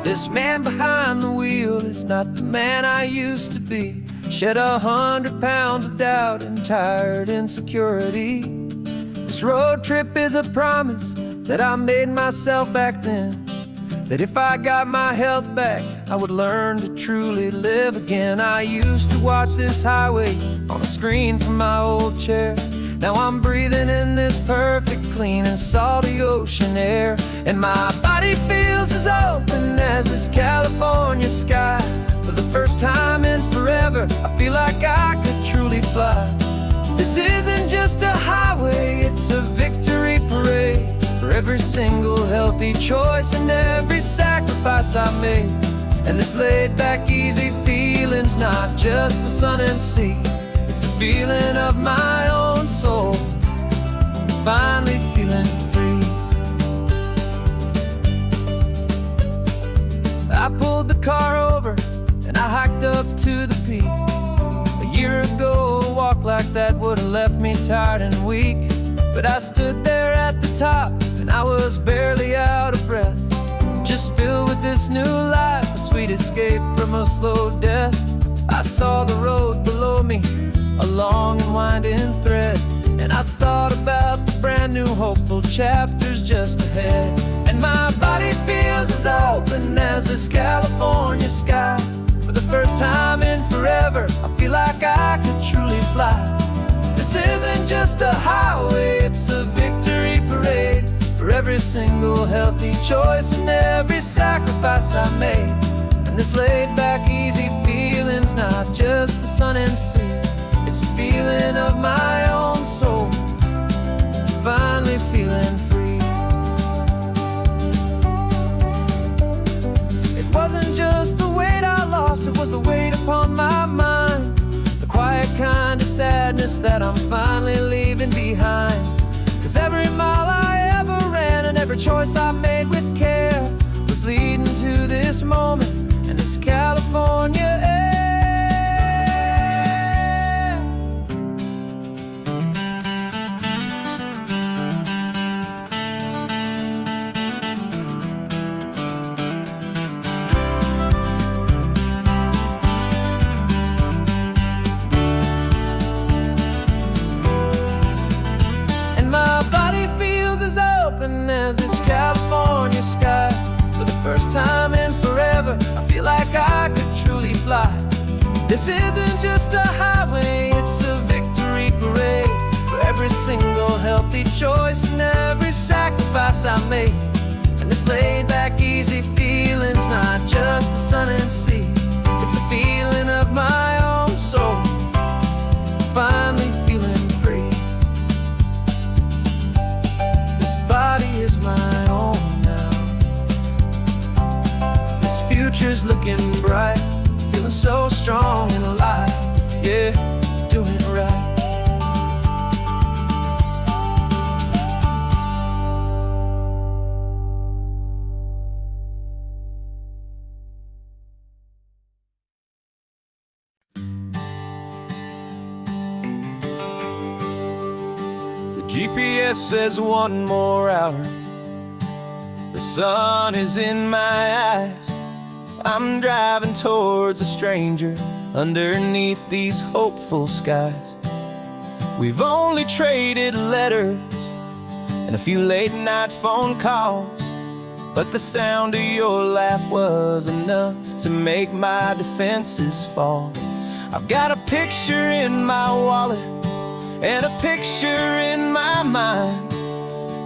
This man behind the wheel is not the man I used to be. Shed 100 pounds of doubt and tired insecurity. This road trip is a promise that I made myself back then, that if I got my health back, I would learn to truly live again. I used to watch this highway on a screen from my old chair. Now I'm breathing in this perfect, clean and salty ocean air. And my body feels as open as this California sky. For the first time in forever, I feel like I could truly fly. This isn't just a highway, it's a victory parade. For every single healthy choice and every sacrifice I made. And this laid back easy feeling's not just the sun and sea, it's the feeling of my own soul, finally feeling free. I pulled the car over and I hiked up to the peak. A year ago, a walk like that would have left me tired and weak. But I stood there at the top and I was barely out of breath, just filled with this new life, a sweet escape from a slow death. I saw the road below me, a long and winding thread, and I thought about the brand new hopeful chapters just ahead. And my body feels as open as this California sky. For the first time in forever, I feel like I could truly fly. This isn't just a highway, it's a victory parade. For every single healthy choice and every sacrifice I made. And this laid back easy feeling's not just the sun and sea, it's a feeling of my own soul, finally feeling free. It wasn't just the weight I lost, it was the weight upon my mind. The quiet kind of sadness that I'm finally leaving behind. 'Cause every mile I ever ran and every choice I made with care was leading to this moment and this California air. As this California sky. For the first time in forever, I feel like I could truly fly. This isn't just a highway, it's a victory parade. For every single healthy choice and every sacrifice I made. And this laid back easy feeling's not just the sun and sea, it's a feeling of my own soul, finally feeling free. Body is my own now. This future's looking bright, feeling so strong and alive. Yeah, doing it right. GPS says 1 more hour. The sun is in my eyes. I'm driving towards a stranger underneath these hopeful skies. We've only traded letters and a few late night phone calls, but the sound of your laugh was enough to make my defenses fall. I've got a picture in my wallet and a picture in my mind,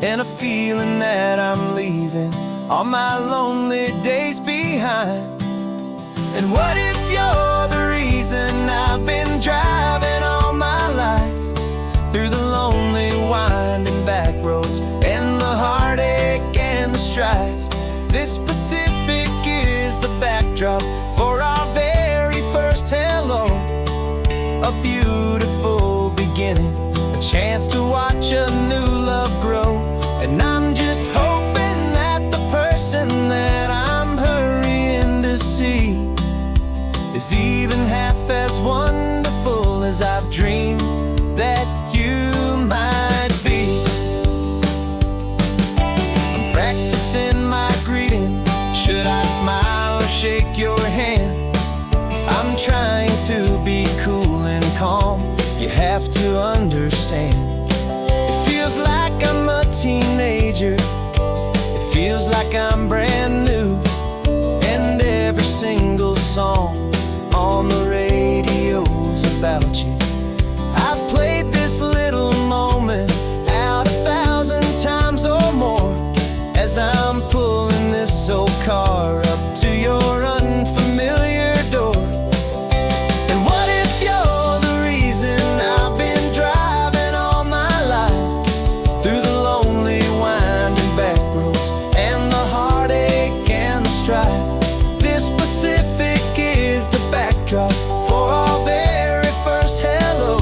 and a feeling that I'm leaving all my lonely days behind. And what if you're the reason I've been driving all my life, through the lonely winding back roads and the heartache and the strife? This Pacific is the backdrop for our very first hello, a beautiful beginning, a chance to watch a new love grow. And I'm just hoping that the person that I'm hurrying to see is even half as wonderful as I've dreamed that you might be. I'm practicing my greeting, should I smile you have to understand. It feels like I'm a teenager, it feels like I'm brand new, and every single song on the radio's about you. I've played this little moment out 1,000 times or more as I'm pulling this old car up to your unfamiliar door. And what if you're the reason I've been driving all my life, through the lonely winding back roads and the heartache and the strife? This Pacific is the backdrop for our very first hello,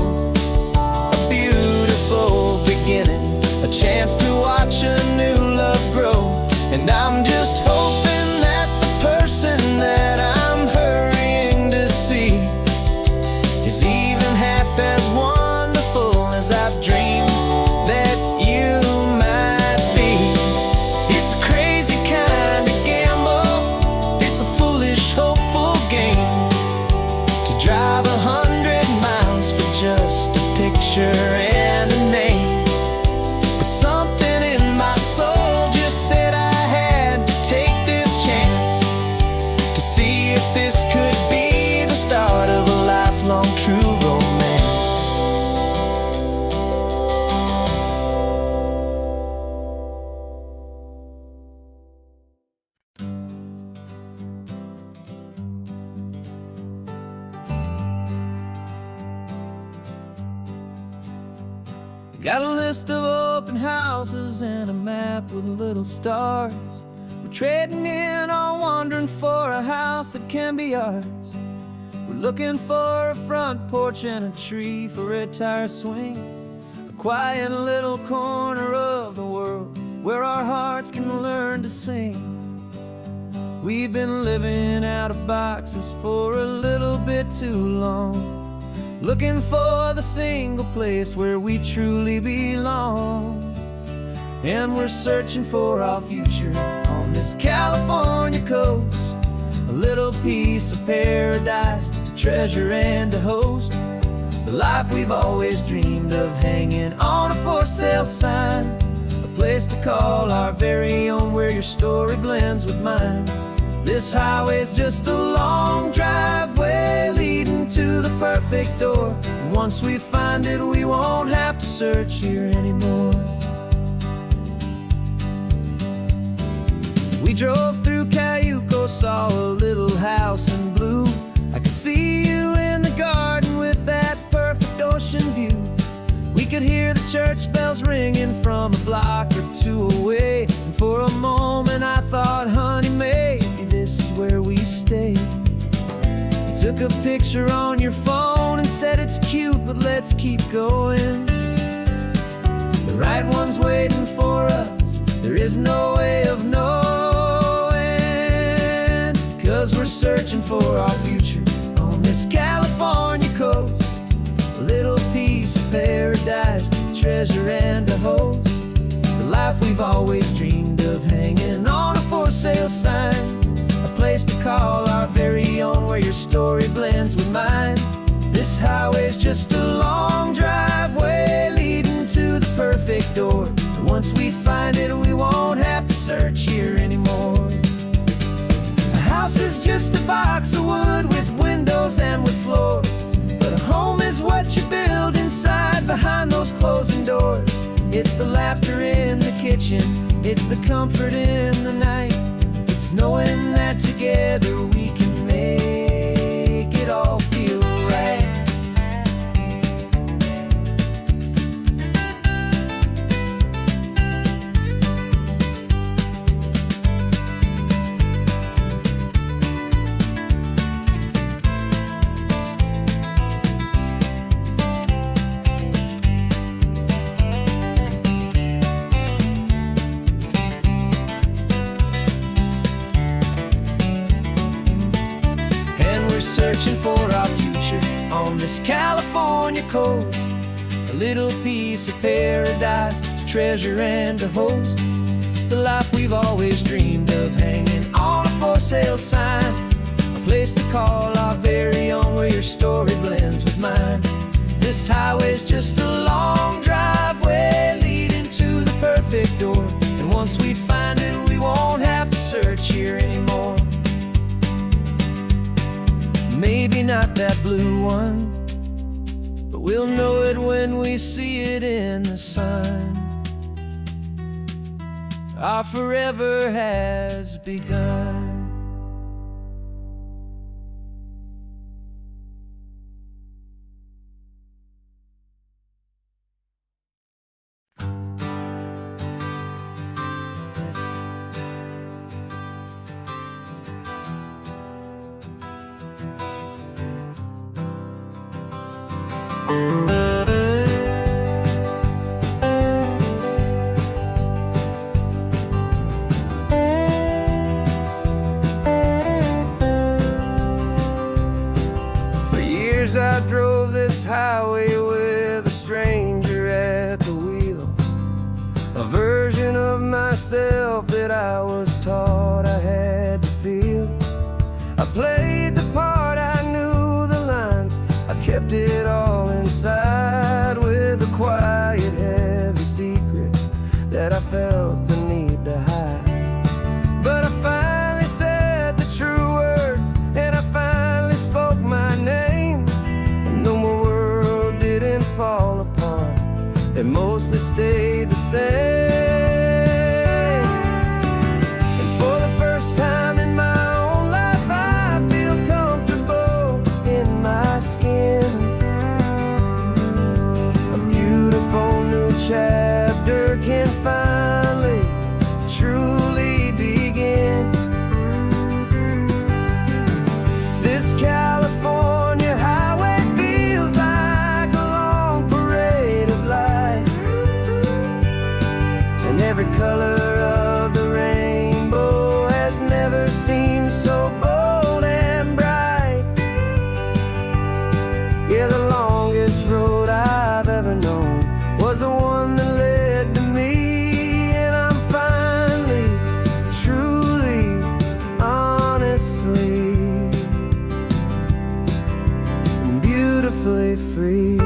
a beautiful beginning, a chance to watch a new love grow. And I'm just hoping that the person that I'm hurrying to see is even half as wonderful as I've dreamed that you might be. It's a crazy kind of gamble, it's a foolish, hopeful game, to drive 100 miles for just a picture and a name. But something in my soul just said I had to take this chance, to see if this could be the start of a lifelong true romance. Got a list of open houses and a map with little stars. We're trading in or wandering for a house that can be ours. We're looking for a front porch and a tree for a tire swing, a quiet little corner of the world where our hearts can learn to sing. We've been living out of boxes for a little bit too long, looking for the single place where we truly belong. And we're searching for our future on this California coast, a little piece of paradise to treasure and to host, the life we've always dreamed of, hanging on a for sale sign, a place to call our very own, where your story blends with mine. This highway's just a long driveway leading to the perfect door, and once we find it, we won't have to search here anymore. We drove through Cayuco, saw a little house in blue. I could see you in the garden with that perfect ocean view. We could hear the church bells ringing from a block or two away, and for a moment I thought, honey, maybe this is where we stay. You took a picture on your phone and said it's cute, but let's keep going. The right one's waiting for us, there is no way of knowing, 'cause we're searching for our future on this California coast, a little piece of paradise to treasure and to host, the life we've always dreamed of, hanging on a for sale sign, a place to call our very own, where your story blends with mine. This highway's just a long driveway leading to the perfect door, and once we find it, we won't have to search here anymore. A house is just a box of wood with windows and with floors, but a home is what you build inside behind those closing doors. It's the laughter in the kitchen, it's the comfort in the night, it's knowing that together we can make it all feel right. Searching for our future on this California coast, a little piece of paradise to treasure and to host, the life we've always dreamed of, hanging on a for sale sign, a place to call our very own, where your story blends with mine. This highway's just a long driveway leading to the perfect door. And once we find it, we won't have to search here anymore. Maybe not that blue one, but we'll know it when we see it in the sun. Our forever has begun. For years I drove this highway with a stranger at the wheel, a version of myself that I was taught I had to feel. I played the part, I knew the lines, I kept it all inside with a quiet, heavy secret that I felt the need to hide. But I finally said the true words, and I finally spoke my name. And though my world didn't fall apart, it mostly stayed the same. And for the first time in my own life, I feel comfortable in my skin. A beautiful new chapter can finally truly begin. This California highway feels like a long parade of light, and every color of the rainbow has never seemed so bold and bright. Yeah, the longest road I've ever known was the one that led to me, and I'm finally, truly, honestly, and beautifully free.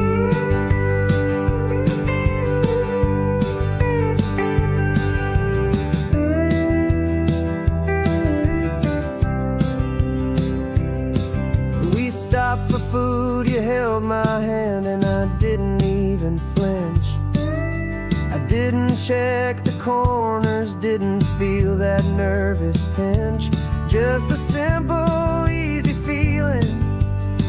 We stopped for food, you held my hand, and I didn't even flinch. I didn't check the corners, didn't feel that nervous pinch. Just a simple, easy feeling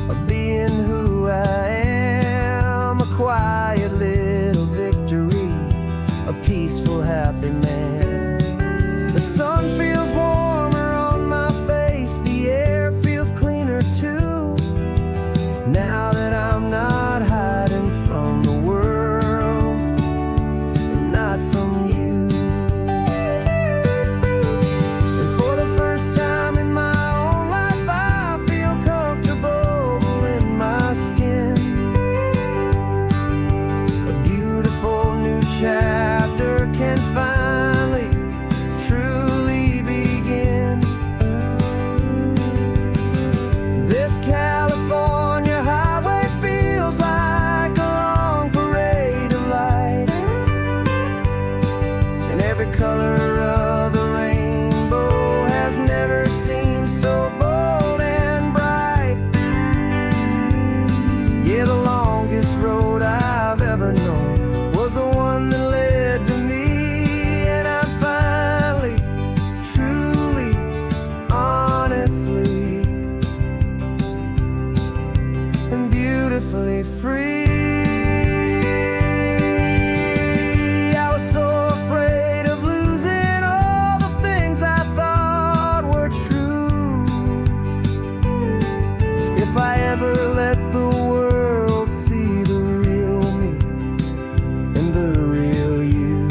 of being who I am. A quiet little victory, a peaceful, happy man. The sun feels warmer on my face, the air feels cleaner too, now that I'm not hiding from the world, and not from you. And for the first time in my own life, I feel comfortable in my skin. A beautiful new chapter can finally truly begin. This California highway feels like a long parade of light, and every color of the rainbow has never seemed so bold and bright. Yeah, the longest road I've ever known was the one that led to me, and I'm finally, truly, honestly, and beautifully free. I was so afraid of losing all the things I thought were true. If I ever let the world see the real me and the real you.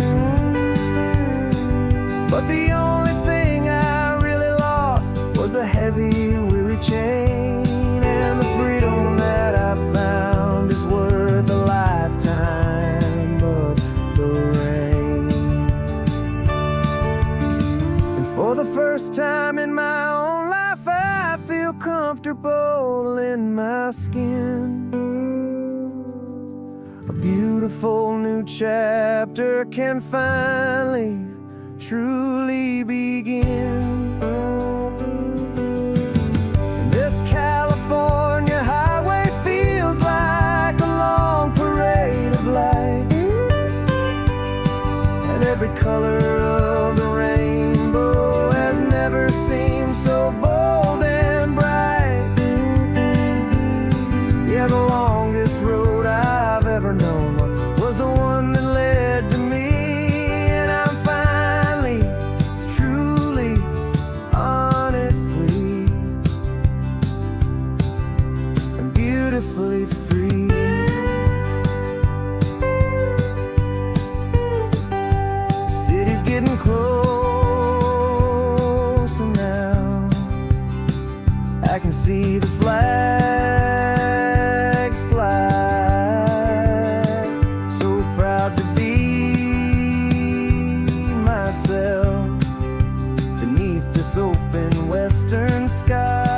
But the only thing I really lost was a heavy, weary chain, and the freedom that I found is worth a lifetime of the rain. And for the first time in my own life, I feel comfortable in my skin. a beautiful new chapter can finally, truly begin. This California highway feels like a long parade of light, and every color of the rainbow has never seemed so bold and bright. Yeah, the longest road I've ever known was the one that led to me, and I'm finally, truly, honestly, and beautifully free. The city's getting closer now. I can see the flags fly. So proud to be myself beneath this open western sky.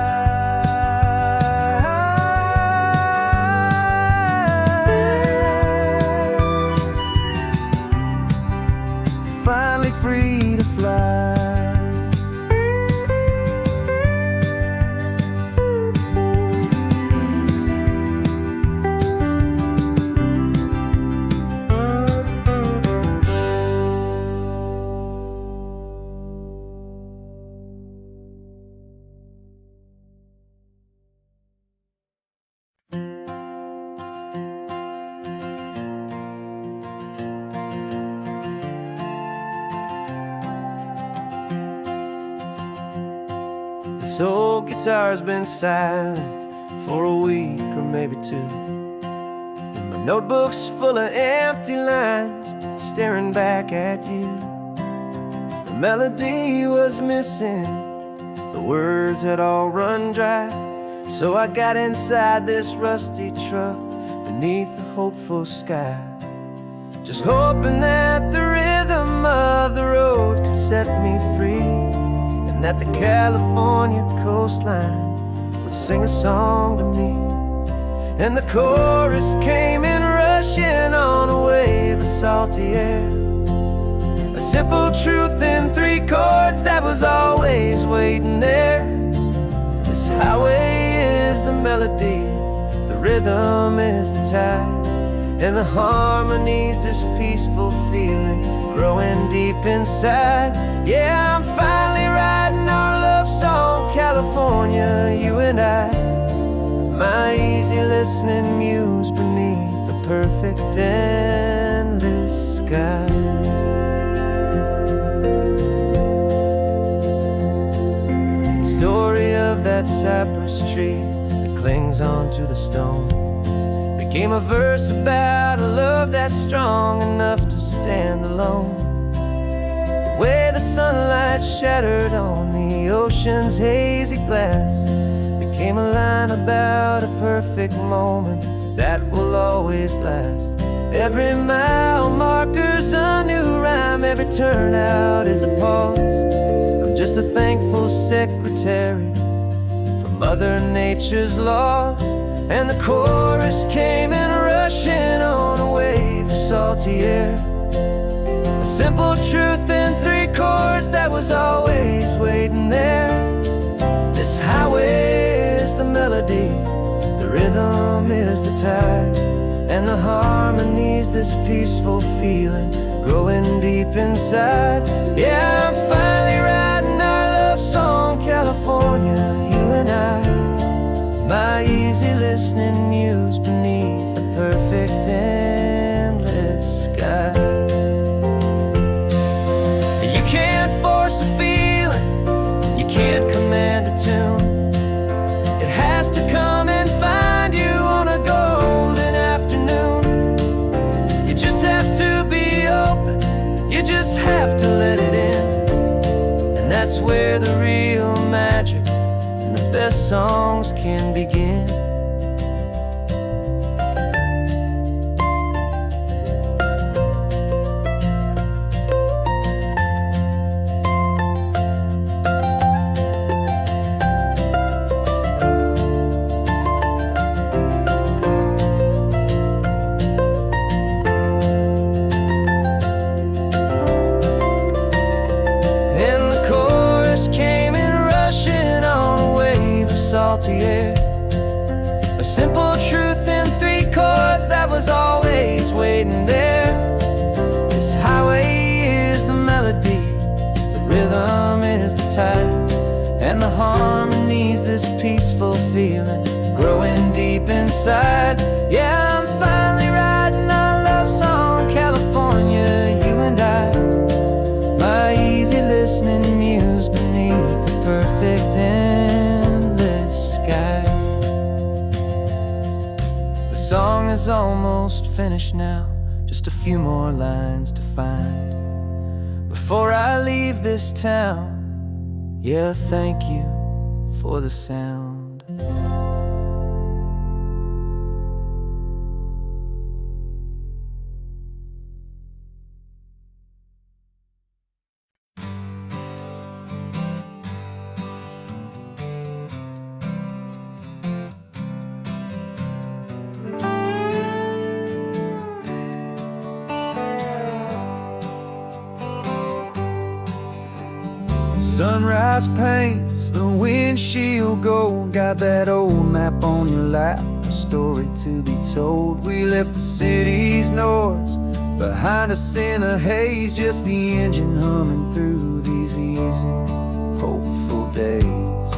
Finally free to fly. This old guitar's been silent for a week or maybe two, and my notebook's full of empty lines staring back at you. The melody was missing, the words had all run dry, so I got inside this rusty truck beneath a hopeful sky, just hoping that the rhythm of the road could set me free, that the California coastline would sing a song to me. And the chorus came in rushing on a wave of salty air, a simple truth in 3 chords that was always waiting there. This highway is the melody, the rhythm is the tide, and the harmony's this peaceful feeling growing deep inside. Yeah, I'm finally writing our love song, California, you and I, my easy listening muse beneath the perfect endless sky. The story of that cypress tree that clings onto the stone became a verse about a love that's strong enough to stand alone. The way the sunlight shattered on the ocean's hazy glass became a line about a perfect moment that will always last. Every mile marker's a new rhyme, every turnout is a pause. I'm just a thankful secretary for Mother Nature's laws. And the chorus came in rushing on a wave of salty air, a simple truth in 3 chords that was always waiting there. This highway is the melody, the rhythm is the tide, and the harmony's this peaceful feeling growing deep inside. Yeah, I'm finally writing our love song, California, you and I, my easy listening muse beneath the perfect endless sky. You can't force a feeling, you can't command a tune. It has to come and find you on a golden afternoon. You just have to be open, you just have to let it in, and that's where the real magic and the best songs can begin. salty air. A simple truth in 3 chords that was always waiting there. This highway is the melody, the rhythm is the tide, and the harmony's this peaceful feeling growing deep inside. Yeah, I'm finally writing our love song, California, you and I. My easy listening muse beneath the perfect endless sky. The song is almost finished now, just a few more lines to find before I leave this town. Yeah, thank you for the sound. Sunrise paints the windshield gold. Got that old map on your lap, a story to be told. We left the city's noise behind us in the haze, just the engine humming through these easy, hopeful days.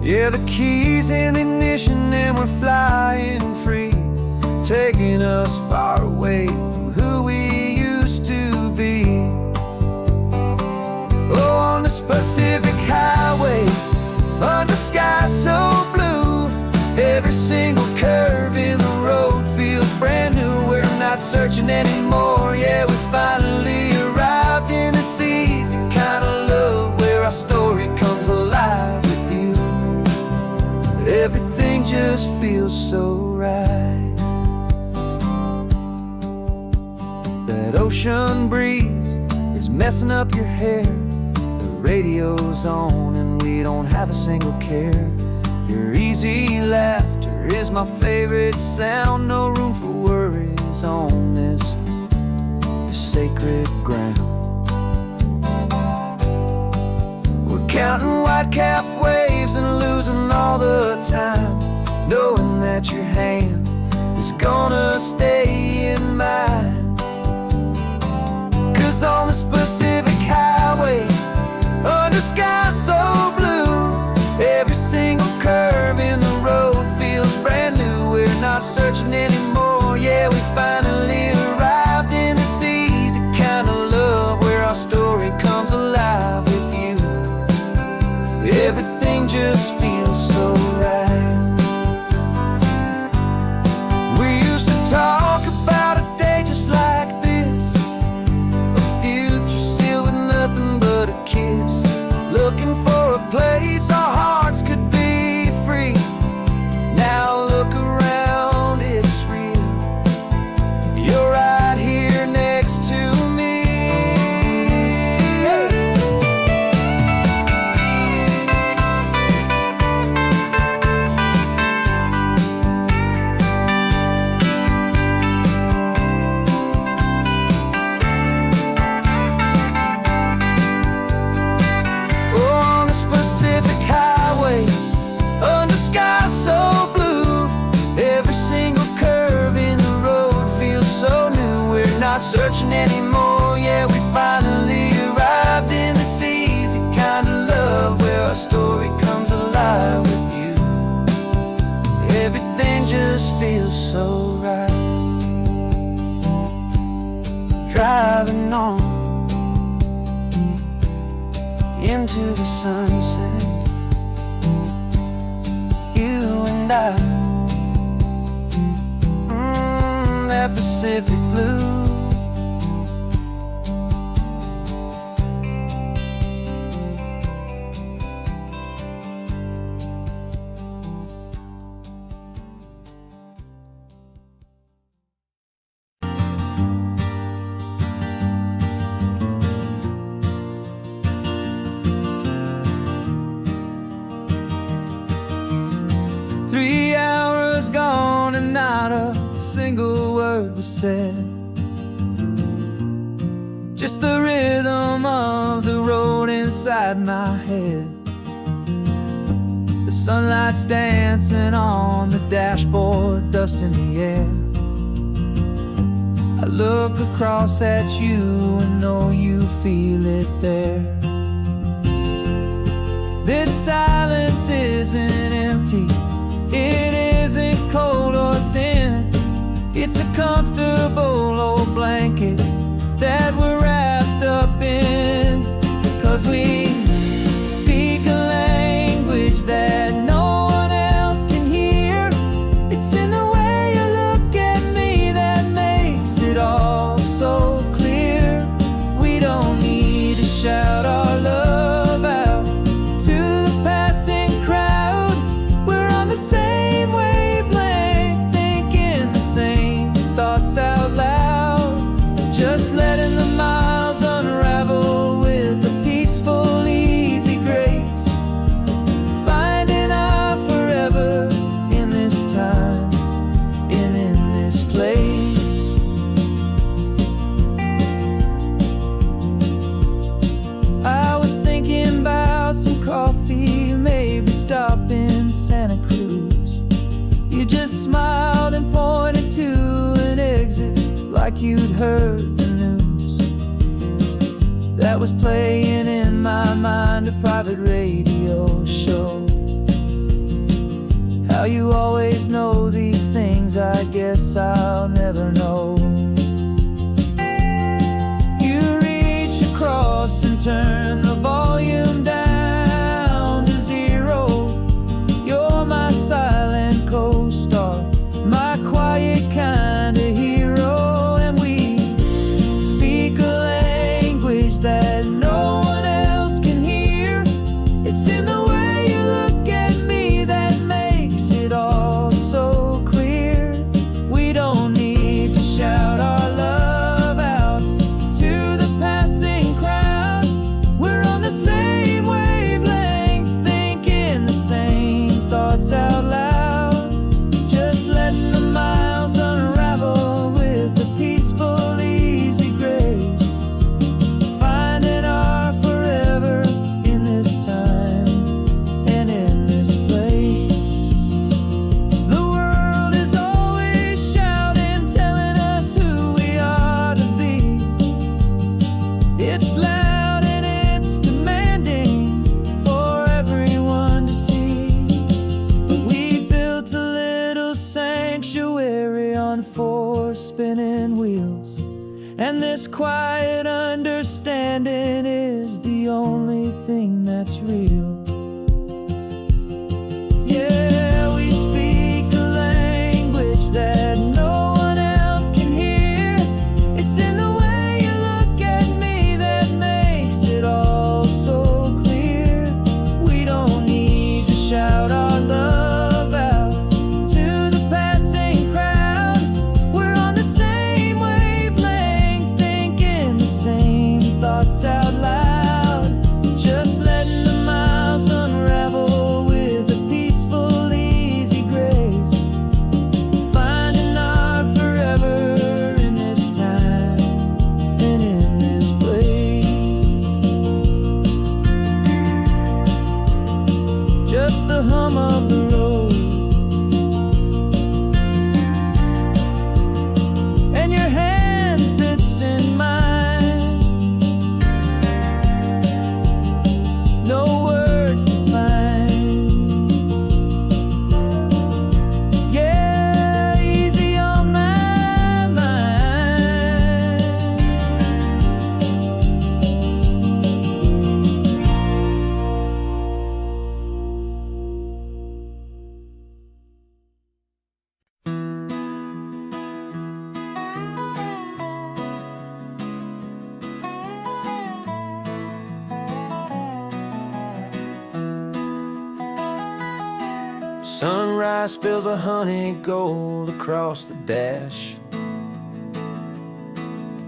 Yeah, the keys in the ignition and we're flying free, taking us far away from who we used to be. Oh, on this Pacific highway, under skies so blue, every single curve in the road feels brand new. We're not searching anymore, yeah, we finally arrived in this easy kind of love where our story comes alive with you. Everything just feels so right. That ocean breeze is messing up your hair, radio's on and we don't have a single care. Your easy laughter is my favorite sound. No room for worries on this sacred ground. We're counting white-capped waves and losing all the time, knowing that your hand is gonna stay in mine. 'Cause on this Pacific highway, under skies so blue, every single curve in the road feels brand new. We're not searching anymore, yeah, we finally arrived in this easy kind of love where our story comes alive with you. Everything just feels so right. We used to talk about a day just like this, a future sealed with nothing but a kiss, looking for a place our hearts could be free. Now look around, it's real. You're right here next to me. Pacific highway, under skies so blue, every single curve in the road feels so new. We're not searching anymore, yeah, we finally arrived in this easy kind of love where our story comes alive with you. Everything just feels so right. Driving on into the sunset, you and I, that Pacific blue. Not a single word was said, just the rhythm of the road inside my head. Sunlight's dancing on the dashboard, dust in the air. I look across at you and know you feel it there. This silence isn't empty, it isn't cold or thin. It's a comfortable old blanket that we're wrapped up in. 'Cause we speak a language that no one else can hear. It's in the way you look at me that makes it all so clear. We don't need to shout our love out to the passing crowd. We're on the same wavelength, thinking the same thoughts out loud. Just letting the miles unravel with a peaceful, easy grace. Finding our forever in this time and in this place. I was thinking about some coffee, maybe stop in Santa Cruz. You just smiled and pointed to an exit like you'd heard the news. That was playing in my mind, a private radio show. How you always know these things, I guess I'll never know. You reach across and turn the volume down to 0. You're my silent co-star, my quiet kind of hero. And we speak a language that no one else can hear. It's in the way you look at me that makes it all so clear. We don't need to shout our love out to the passing crowd. We're on the same wavelength, thinking the same thoughts out loud. Just letting the miles unravel with a peaceful, easy grace. Finding our forever in this time and in this place. The world is always shouting, telling us who we are to be. It's loud and it's demanding for everyone to see. But we built a little sanctuary on 4 spinning wheels, and this quiet understanding is the only thing that's real. Yeah, we speak a language that no one else can hear. It's in the way you look at me that makes it all so clear. We don't need to shout our love out to the passing crowd. We're on the same wavelength, thinking the same thoughts out loud. Just letting the miles unravel with a peaceful, easy grace. Finding our forever in this time and in this place. Just the hum of the road and your hand fits in mine. No words to find. Yeah, easy on my mind. Sunrise spills a honey gold across the dash.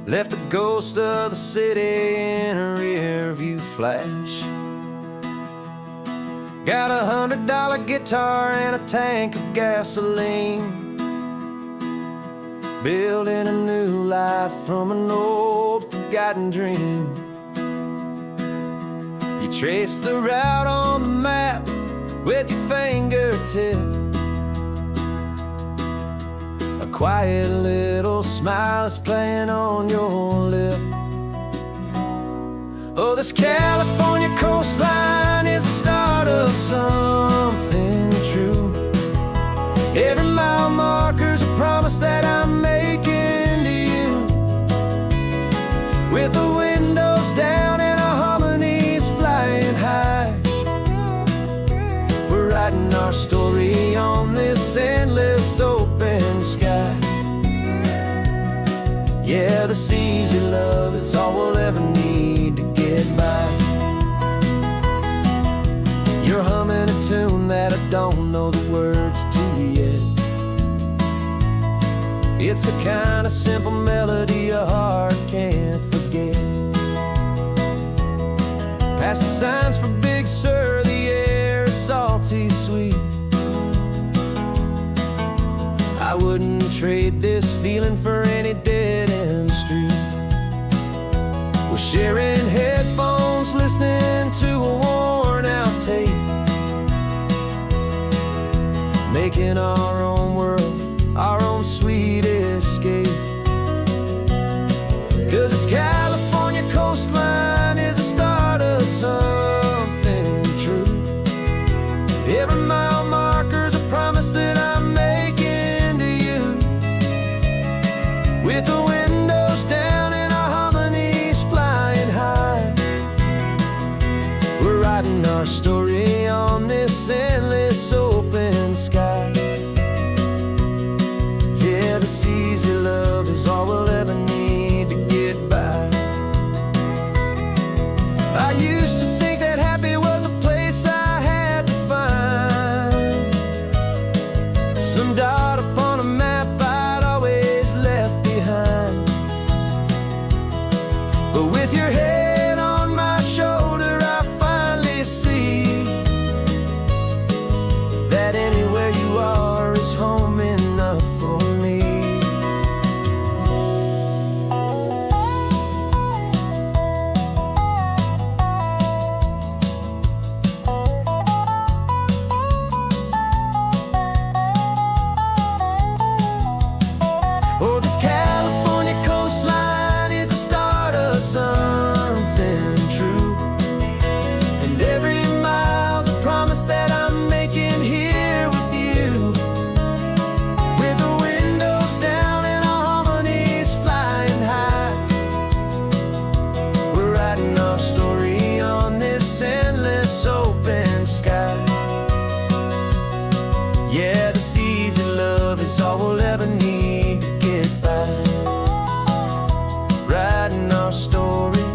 Left the ghost of the city in a rear view flash. Got a $100 guitar and a tank of gasoline. Building a new life from an old forgotten dream. You trace the route on the map with your fingertip. A quiet little smile is playing on your lip. Oh, this California coastline is the start of something true. Every mile marker's a promise that I'm making to you. With the windows down and our harmonies flying high, we're writing our story on this endless open sky. Yeah, this easy love is all we'll ever need to get by. You're humming a tune that I don't know the words to yet. It's the kind of simple melody your heart can't forget. Past the signs for Big Sur, the air is salty sweet. I wouldn't trade this feeling for any dead-end street. We're sharing headphones, listening to a worn-out tape, making our own world, our own sweet escape. 'Cause this California coastline is the start of something true. Every mile marker's a promise that I'm making to you. With the windows down and our harmonies flying high, we're writing our story on this endless open sky. Yeah, this easy love is all we'll ever need to get by. I used to think that happy was a place I had to find, some dot upon a map I'd always left behind. But with your head on my shoulder, I finally see that anywhere you are is home enough for me. Oh, this California coastline is the start of something true. And every mile's a promise that I'm making here with you. With the windows down and our harmonies flying high, we're writing our story on this endless open sky. Yeah, this easy love is all we'll ever need to get by. Writing our story,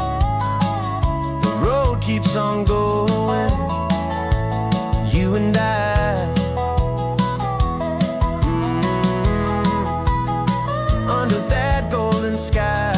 the road keeps on going, you and I. Under that golden sky.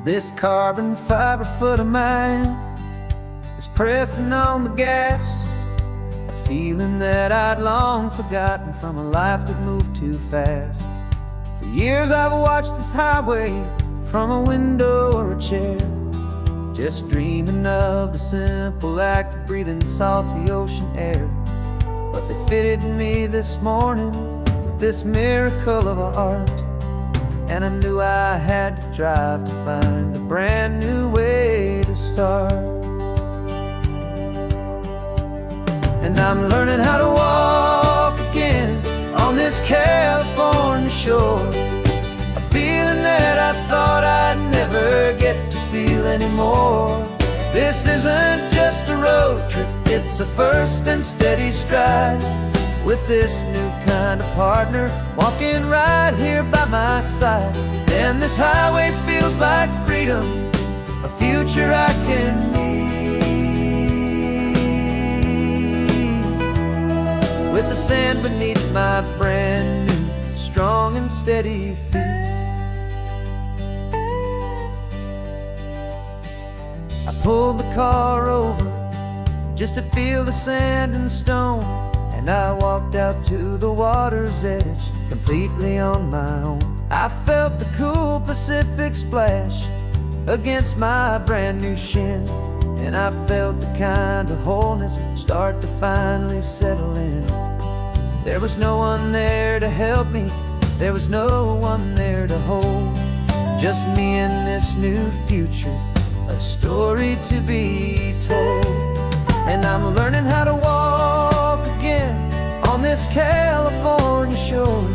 This carbon fiber foot of mine is pressing on the gas, a feeling that I'd long forgotten from a life that moved too fast. For years I've watched this highway from a window or a chair, just dreaming of the simple act of breathing salty ocean air. But they fitted me this morning with this miracle of art, and I knew I had to drive to find a brand new way to start. And I'm learning how to walk again on this California shore, a feeling that I thought I'd never get to feel anymore. This isn't just a road trip, it's a first and steady stride, with this new kind of partner walking right here by my side. And this highway feels like freedom, a future I can need, with the sand beneath my brand new strong and steady feet. pulled the car over just to feel the sand and stone. And I walked out to the water's edge, completely on my own. I felt the cool Pacific splash against my brand new shin, and I felt the kind of wholeness start to finally settle in. There was no one there to help me, there was no one there to hold. Just me and this new future, a story to be told. And I'm learning how to walk again on this California shore,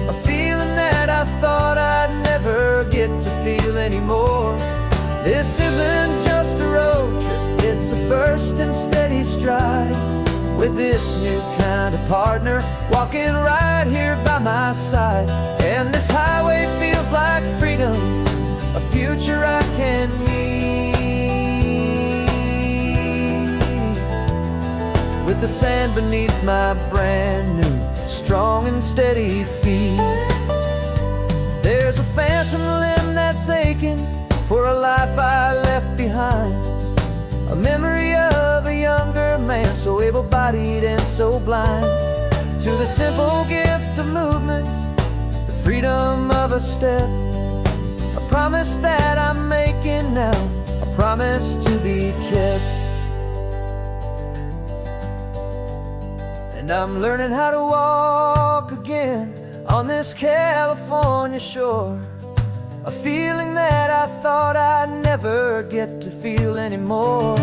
a feeling that I thought I'd never get to feel anymore. This isn't just a road trip, it's a first and steady stride, with this new kind of partner walking right here by my side. And this highway feels like freedom, a future I can meet, with the sand beneath my brand new, strong and steady feet. There's a phantom limb that's aching for a life I left behind, a memory of a younger man, so able-bodied and so blind, to the simple gift of movement, the freedom of a step, a promise that I'm making now, a promise to be kept. And I'm learning how to walk again on this California shore, a feeling that I thought I'd never get to feel anymore.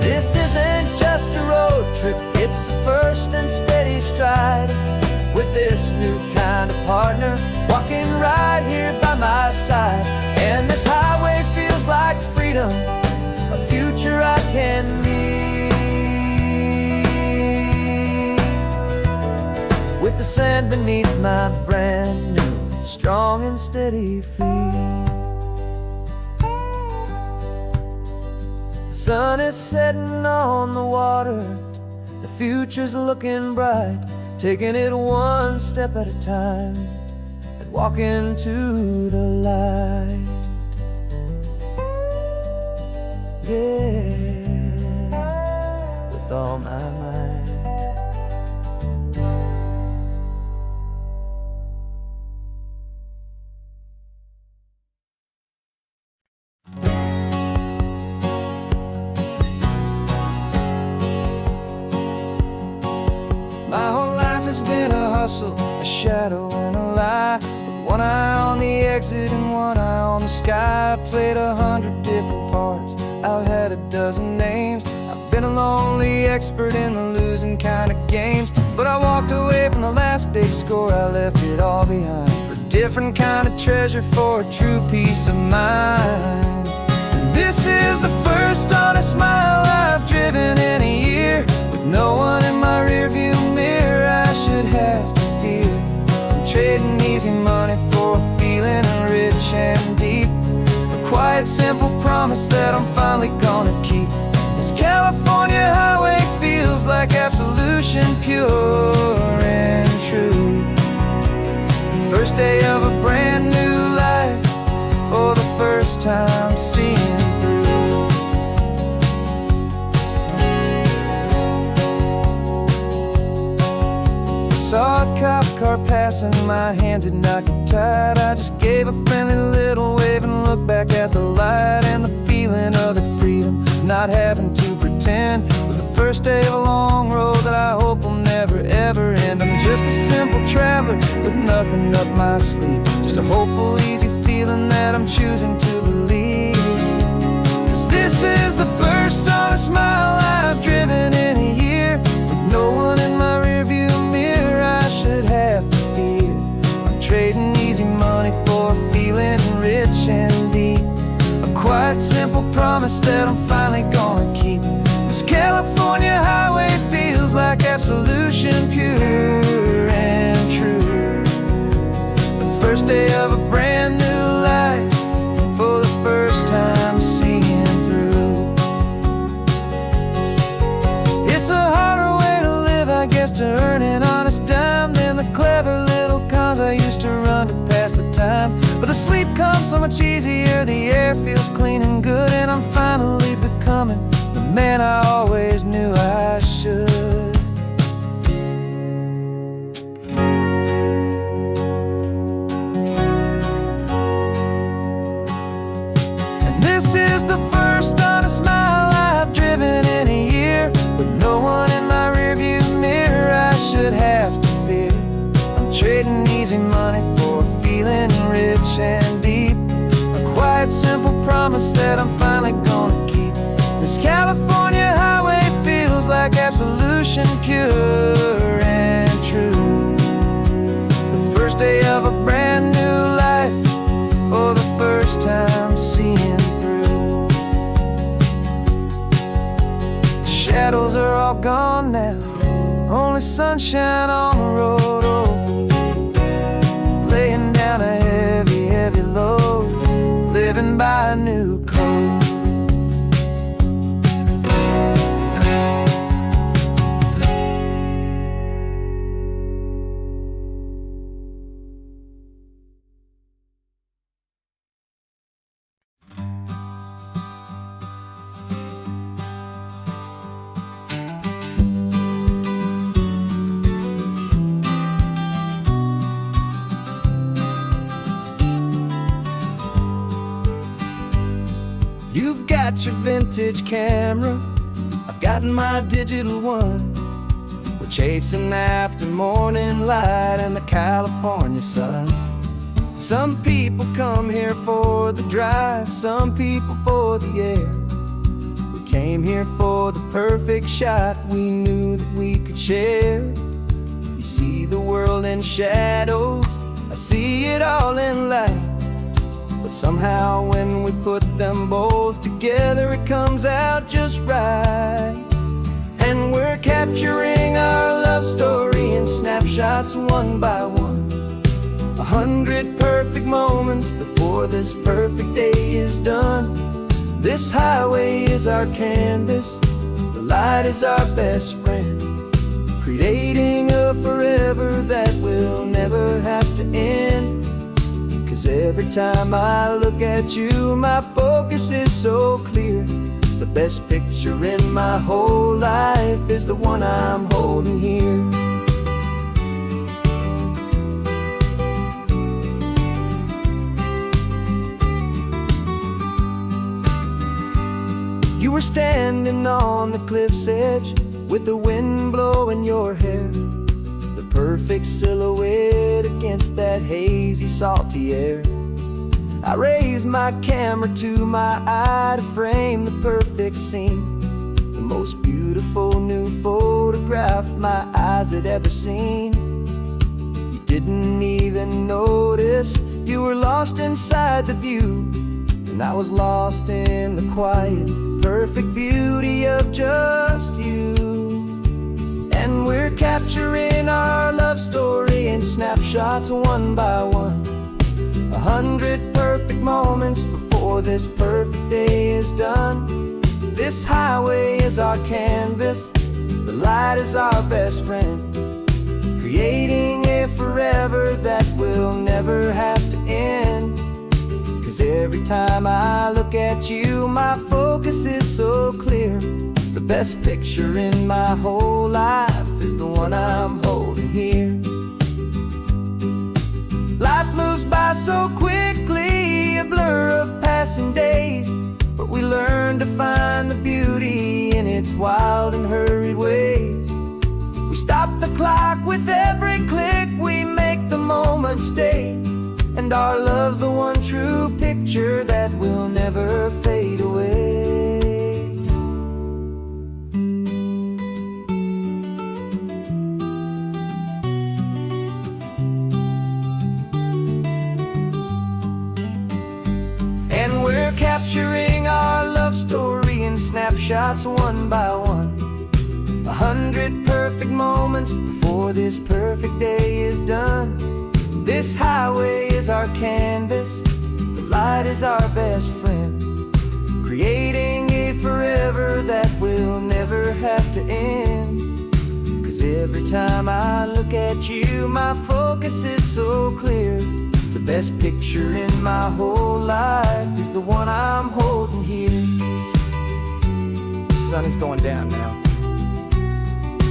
This isn't just a road trip, it's a first and steady stride, with this new kind of partner walking right here by my side. And this highway feels like freedom, a future I can meet, with the sand beneath my brand new, strong and steady feet. The sun is setting on the water, the future's looking bright, taking it one step at a time and walking to the light. Yeah, with all my might. A shadow and a lie, with one eye on the exit and one eye on the sky. I played 100 different parts, I've had a dozen names. I've been a lonely expert in the losing kind of games, but I walked away from the last big score, I left it all behind, for a different kind of treasure, for a true peace of mind. And this is the first honest mile I've driven in a year, with no one in my rearview mirror I should have to fear. I'm trading easy money for a feeling rich and deep, a quiet simple promise that I'm finally gonna keep. This California highway feels like absolution, pure and true. The first day of a brand new life, for the first time seeing through. Saw a cop car passing, my hands had not get tied. I just gave a friendly little wave and looked back at the light, and the feeling of the freedom, not having to pretend, was the first day of a long road that I hope will never ever end. I'm just a simple traveler with nothing up my sleeve, just a hopeful easy feeling that I'm choosing to believe. 'Cause this is the first honest mile I've driven in a year, with no one in my rearview mirror I should have to fear. I'm trading easy money for a feeling rich and deep, a quiet simple promise that I'm finally gonna keep. This California highway feels like absolution, pure and true. The first day of a brand new life, for the first time seeing through. It's a harder way to live, I guess, to earn an honest dime than the clever little cons I used to run to pass the time. But the sleep comes so much easier, the air feels clean and good, and I'm finally becoming the man I always knew I should. And this is the first honest mile I've driven in a year, with no one in my rearview mirror I should have to fear. I'm trading easy money for a feeling rich and deep, a quiet, simple promise that I'm finally gonna keep. This California highway feels like absolution, pure and true. The first day of a brand new life, for the first time seeing through. The shadows are all gone now, only sunshine on the road. Oh, laying down a heavy, heavy load, living by a new code. You've got your vintage camera, I've got my digital one. We're chasing after morning light and the California sun. Some people come here for the drive, some people for the air. We came here for the perfect shot we knew that we could share. You see the world in shadows, I see it all in light. But somehow when we put them both together, it comes out just right. And we're capturing our love story in snapshots one by one. 100 perfect moments before this perfect day is done. This highway is our canvas, the light is our best friend, creating a forever that will never have to end. 'Cause every time I look at you, my focus is so clear. The best picture in my whole life is the one I'm holding here. You were standing on the cliff's edge with the wind blowing your hair, the perfect silhouette against that hazy, salty air. I raised my camera to my eye to frame the perfect scene, the most beautiful new photograph my eyes had ever seen. You didn't even notice, you were lost inside the view, and I was lost in the quiet, perfect beauty of just you. And we're capturing our love story in snapshots one by one. 100 perfect moments before this perfect day is done. This highway is our canvas, the light is our best friend, creating a forever that will never have to end. 'Cause every time I look at you, my focus is so clear. The best picture in my whole life is the one I'm holding here. Life moves by so quickly, a blur of passing days, but we learn to find the beauty in its wild and hurried ways. We stop the clock with every click, we make the moment stay, and our love's the one true picture that will never fade away. And we're capturing our love story in snapshots one by one. 100 perfect moments before this perfect day is done. This highway is our canvas, the light is our best friend, creating a forever that will never have to end. 'Cause every time I look at you, my focus is so clear. The best picture in my whole life is the one I'm holding here. sun is going down now.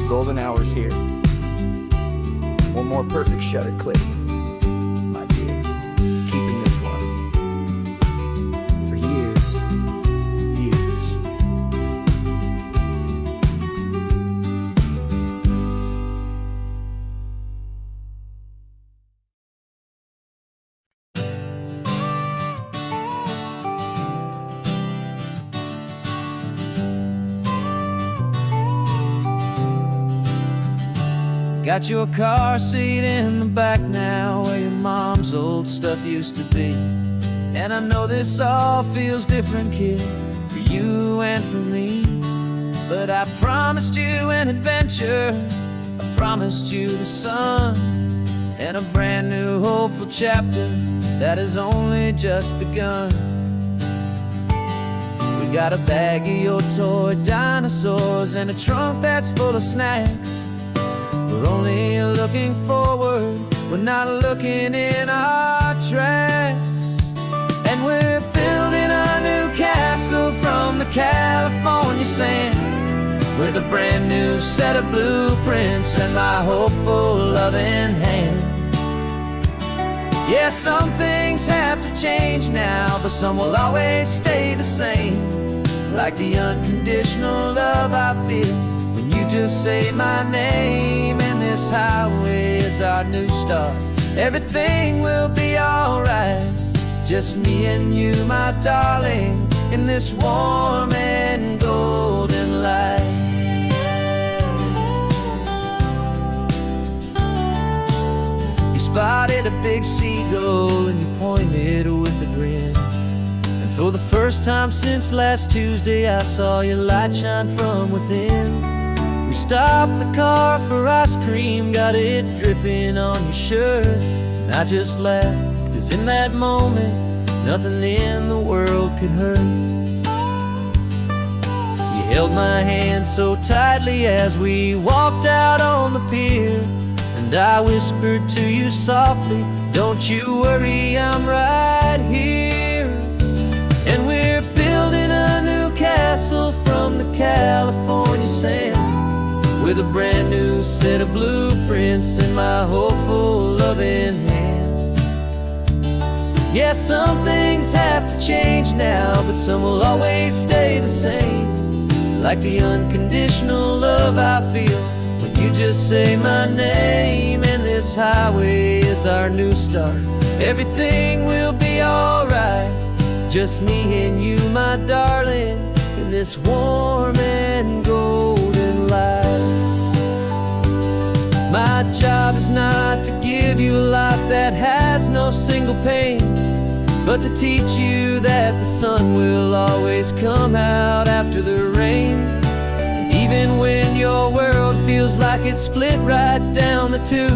Golden hour's here. One more perfect shutter click, my dear. Keeping this one for years, years. Got your car seat in the back now, where your mom's old stuff used to be. And I know this all feels different, kid, for you and for me. But I promised you an adventure, I promised you the sun, and a brand new hopeful chapter that has only just begun. We got a bag of your toy dinosaurs and a trunk that's full of snacks. We're only looking forward, we're not looking in our tracks. And we're building a new castle from the California sand, with a brand new set of blueprints and my hopeful loving hand. Yeah, some things have to change now, but some will always stay the same. Like the unconditional love I feel when you just say my name. And this highway is our new start. Everything will be alright, just me and you, my darling, in this warm and golden light. You spotted a big seagull and you pointed with a grin. And for the first time since last Tuesday, I saw your light shine from within. We stopped the car for ice cream, got it dripping on your shirt. And I just laughed, 'cause in that moment, nothing in the world could hurt. You held my hand so tightly as we walked out on the pier, and I whispered to you softly, don't you worry, I'm right here. And we're building a new castle from the California sand, with a brand new set of blueprints in my hopeful loving hand. Yeah, some things have to change now, but some will always stay the same. Like the unconditional love I feel when you just say my name. And this highway is our new start. Everything will be alright, just me and you, my darling, in this warm and golden light. My job is not to give you a life that has no single pain, but to teach you that the sun will always come out after the rain. Even when your world feels like it's split right down the two,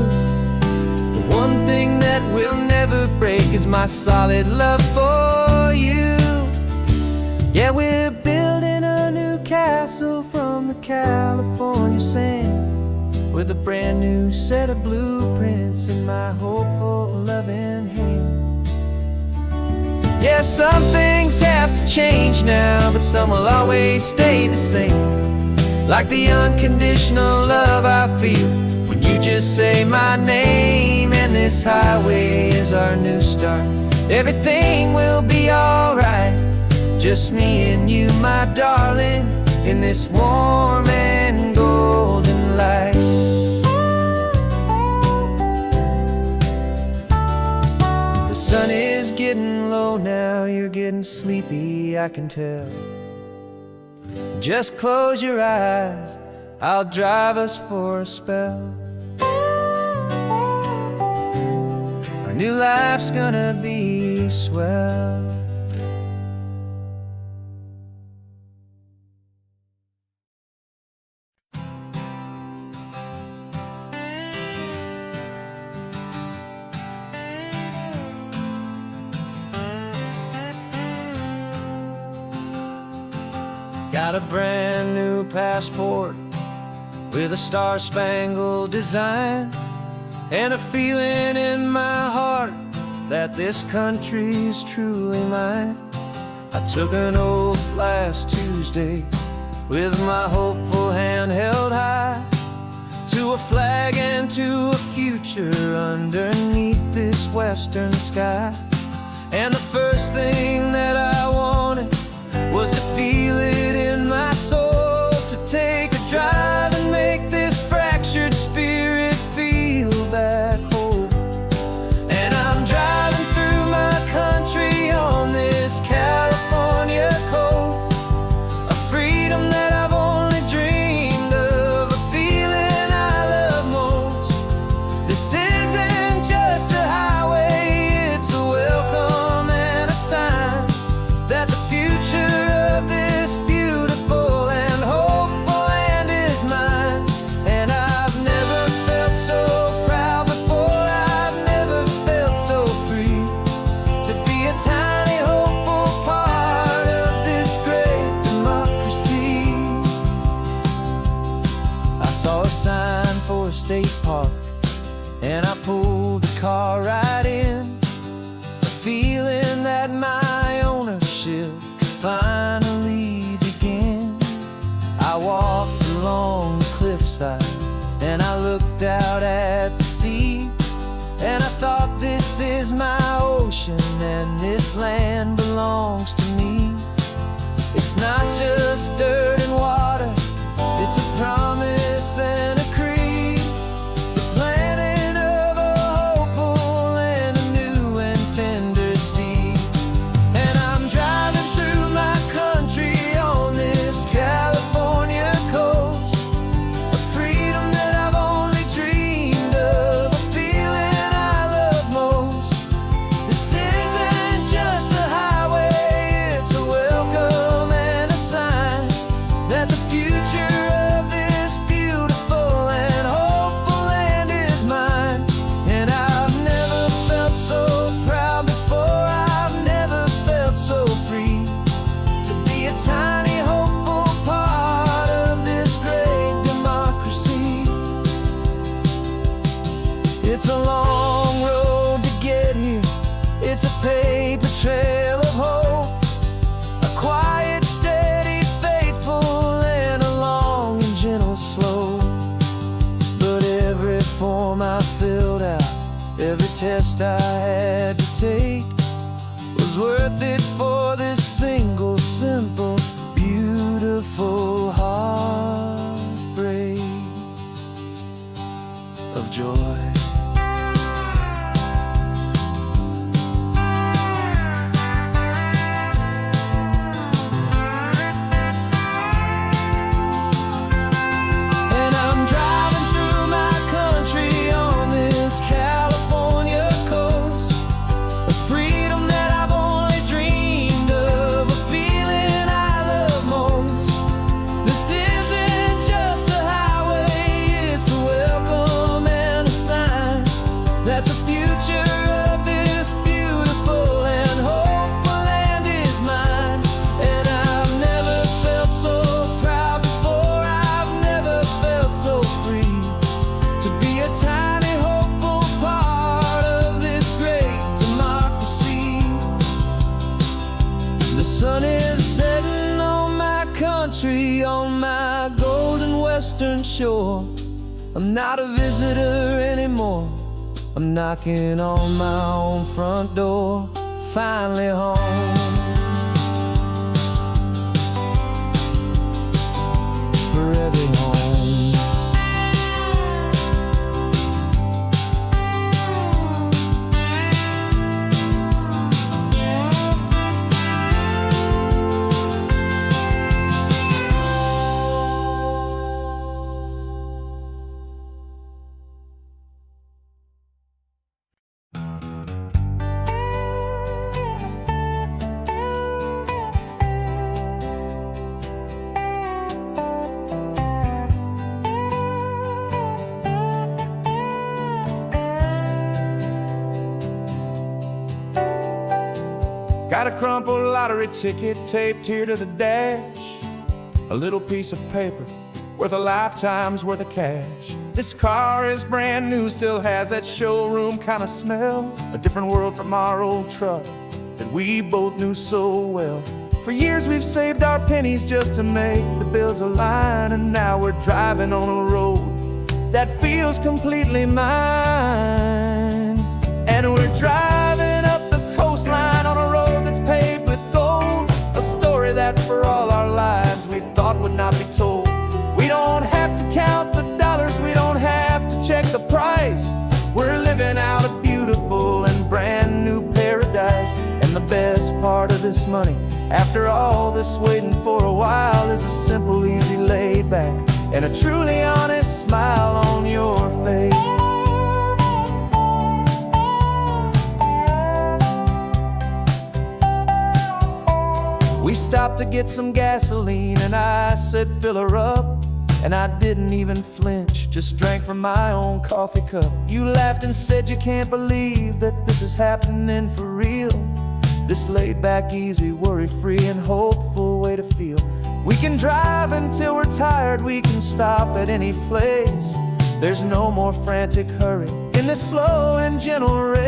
the one thing that will never break is my solid love for you. Yeah, we're building a new castle from the California sand, with a brand new set of blueprints in my hopeful loving hand. Yeah, some things have to change now, but some will always stay the same. Like the unconditional love I feel when you just say my name. And this highway is our new start. Everything will be alright, just me and you, my darling, in this warm and golden light. The sun is getting low now, you're getting sleepy, I can tell. Just close your eyes, I'll drive us for a spell. Our new life's gonna be swell. Got a brand new passport with a star-spangled design, and a feeling in my heart that this country's truly mine. I took an oath last Tuesday with my hopeful hand held high to a flag and to a future underneath this western sky. And the first thing that I wanted was to feel it in my soul, to take a drive and make this fractured spirit feel back home. And I'm driving through my country on this California coast, a freedom that I've only dreamed of, a feeling I love most. This isn't just a highway, it's a welcome and a sign that the future of this beautiful and hopeful land is mine. And I've never felt so proud before, I've never felt so free, to be a tiny hopeful part of this great democracy. I saw a sign for a state park, and I pulled the car right in, a feeling that my ownership could finally begin. I walked along the cliffside and I looked out at the sea, and I thought, this is my ocean and this land belongs to me. It's not just dirt and water, it's a promise and a creed, the planting of a hopeful and a new and tender seed. And I'm driving through my country on this California coast, a freedom that I've only dreamed of, a feeling I love most. This isn't just a highway, it's a welcome and a sign that the future of this beautiful and hopeful land is mine. And I've never felt so proud before, I've never felt so free, to be a tiny hopeful part of this great democracy. It's a long road to get here, it's a paper trail of hope, a quiet, steady, faithful, and a long and gentle slope. But every form I filled out, every test I had to take, was worth it for this single, simple, beautiful heartbreak of joy. And I'm driving through my country on this California coast, a freedom that I've only dreamed of, a feeling I love most. This isn't just a highway, it's a welcome and a sign that the future of this beautiful and hopeful land is mine. And I've never felt so proud before, I've never felt so free, to be a tiny hopeful part of this great democracy. The sun is setting on my country, on my golden western shore. I'm not a visitor anymore, I'm knocking on my own front door, finally home. Forever home. Got a crumpled lottery ticket taped here to the dash, a little piece of paper worth a lifetime's worth of cash. This car is brand new, still has that showroom kind of smell, a different world from our old truck that we both knew so well. For years we've saved our pennies just to make the bills align, and now we're driving on a road that feels completely mine. And we're driving up the coastline on a road that's paved with gold, a story that for all our lives we thought would not be told. We don't have to count the dollars, we don't have to check the price. We're living out a beautiful and brand new paradise. And the best part of this money, after all this waiting for a while, is a simple, easy, laid back, and a truly honest smile on your face. We stopped to get some gasoline, and I said, fill her up. And I didn't even flinch, just drank from my own coffee cup. You laughed and said you can't believe that this is happening for real. This laid back, easy, worry-free and hopeful way to feel. We can drive until we're tired, we can stop at any place. There's no more frantic hurry in this slow and gentle race.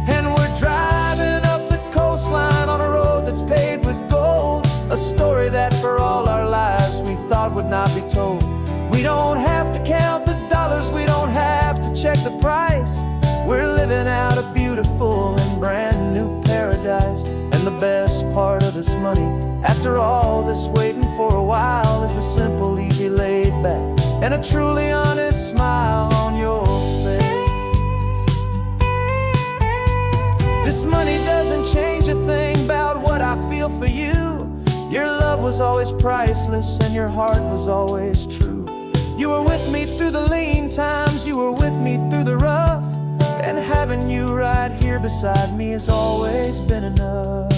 And we're driving up the coastline on a road that's paved with gold, a story that for all our lives we thought would not be told. We don't have to count the dollars, we don't have to check the price. We're living out a beautiful and brand new paradise. And the best part of this money, after all this waiting for a while, is the simple, easy, laid back, and a truly honest smile on your face. This money doesn't change a thing about what I feel for you. Your love was always priceless and your heart was always true. You were with me through the lean times, you were with me through the rough, and having you right here beside me has always been enough.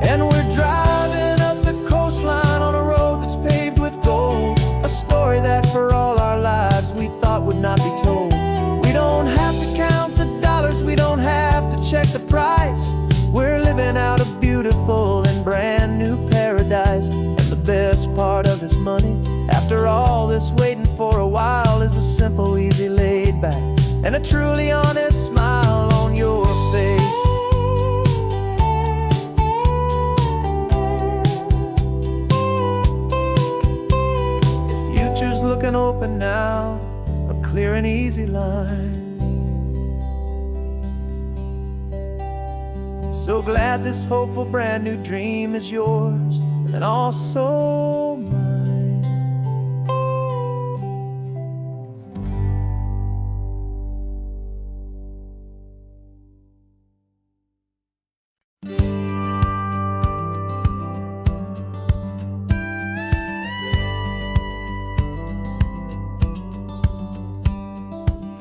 And we're driving up the coastline on a road that's paved with gold, a story that for all our lives we thought would not be told. We don't have to count the dollars, we don't have to check the price. We're living out a beautiful and brand new paradise. And the best part of this money, after all this waiting for a while, is the simple, easy, laid back, and a truly honest smile on your face. Future's looking open now, a clear and easy line. So glad this hopeful brand new dream is yours and also mine.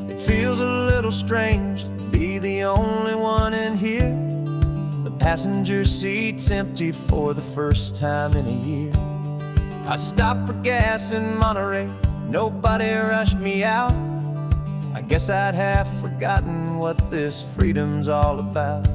It feels a little strange to be the only one in here. The passenger seat's empty for the first time in a year. I stopped for gas in Monterey, nobody rushed me out. I guess I'd have forgotten what this freedom's all about.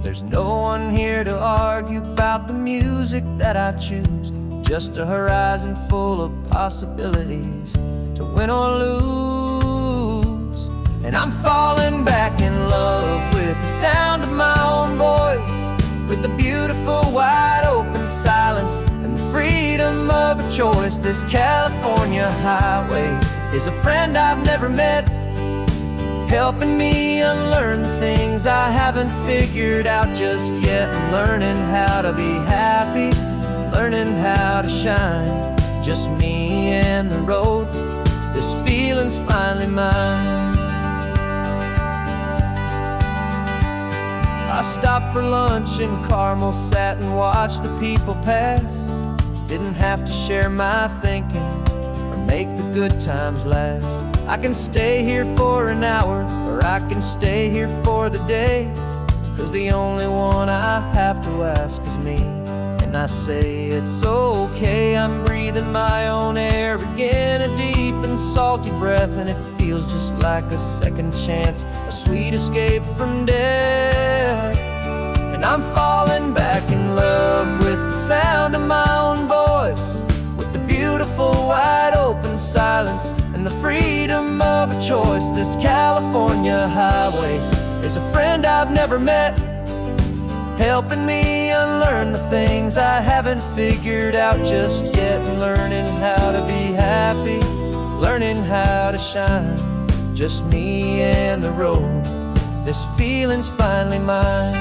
There's no one here to argue about the music that I choose, just a horizon full of possibilities to win or lose. And I'm falling back in love with the sound of my own voice, with the beautiful wide open silence and the freedom of a choice. This California highway is a friend I've never met, helping me unlearn the things I haven't figured out just yet. I'm learning how to be happy, learning how to shine, just me and the road. This feeling's finally mine. I stopped for lunch in Carmel, sat and watched the people pass. Didn't have to share my thinking or make the good times last. I can stay here for an hour, or I can stay here for the day, 'cause the only one I have to ask is me. And and I say it's okay. I'm breathing my own air again, a deep and salty breath, and it feels just like a second chance, a sweet escape from death. And I'm falling back in love with the sound of my own voice, with the beautiful wide open silence and the freedom of a choice. This California highway is a friend I've never met, helping me unlearn the things I haven't figured out just yet, learning how to be happy, learning how to shine, just me and the road. This feeling's finally mine.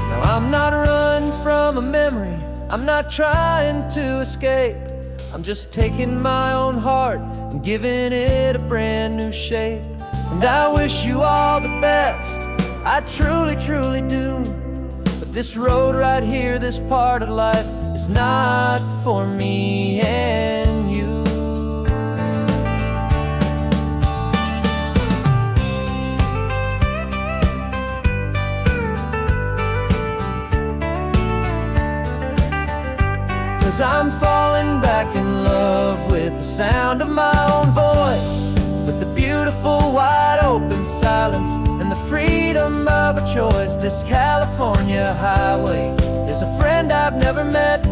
Now I'm not running from a memory, I'm not trying to escape, I'm just taking my own heart and giving it a brand new shape. And I wish you all the best, I truly, truly do. But this road right here, this part of life, is not for me and you. 'Cause I'm falling back in love with the sound of my own voice, with the beautiful wide open silence and the freedom of a choice. This California highway is a friend I've never met,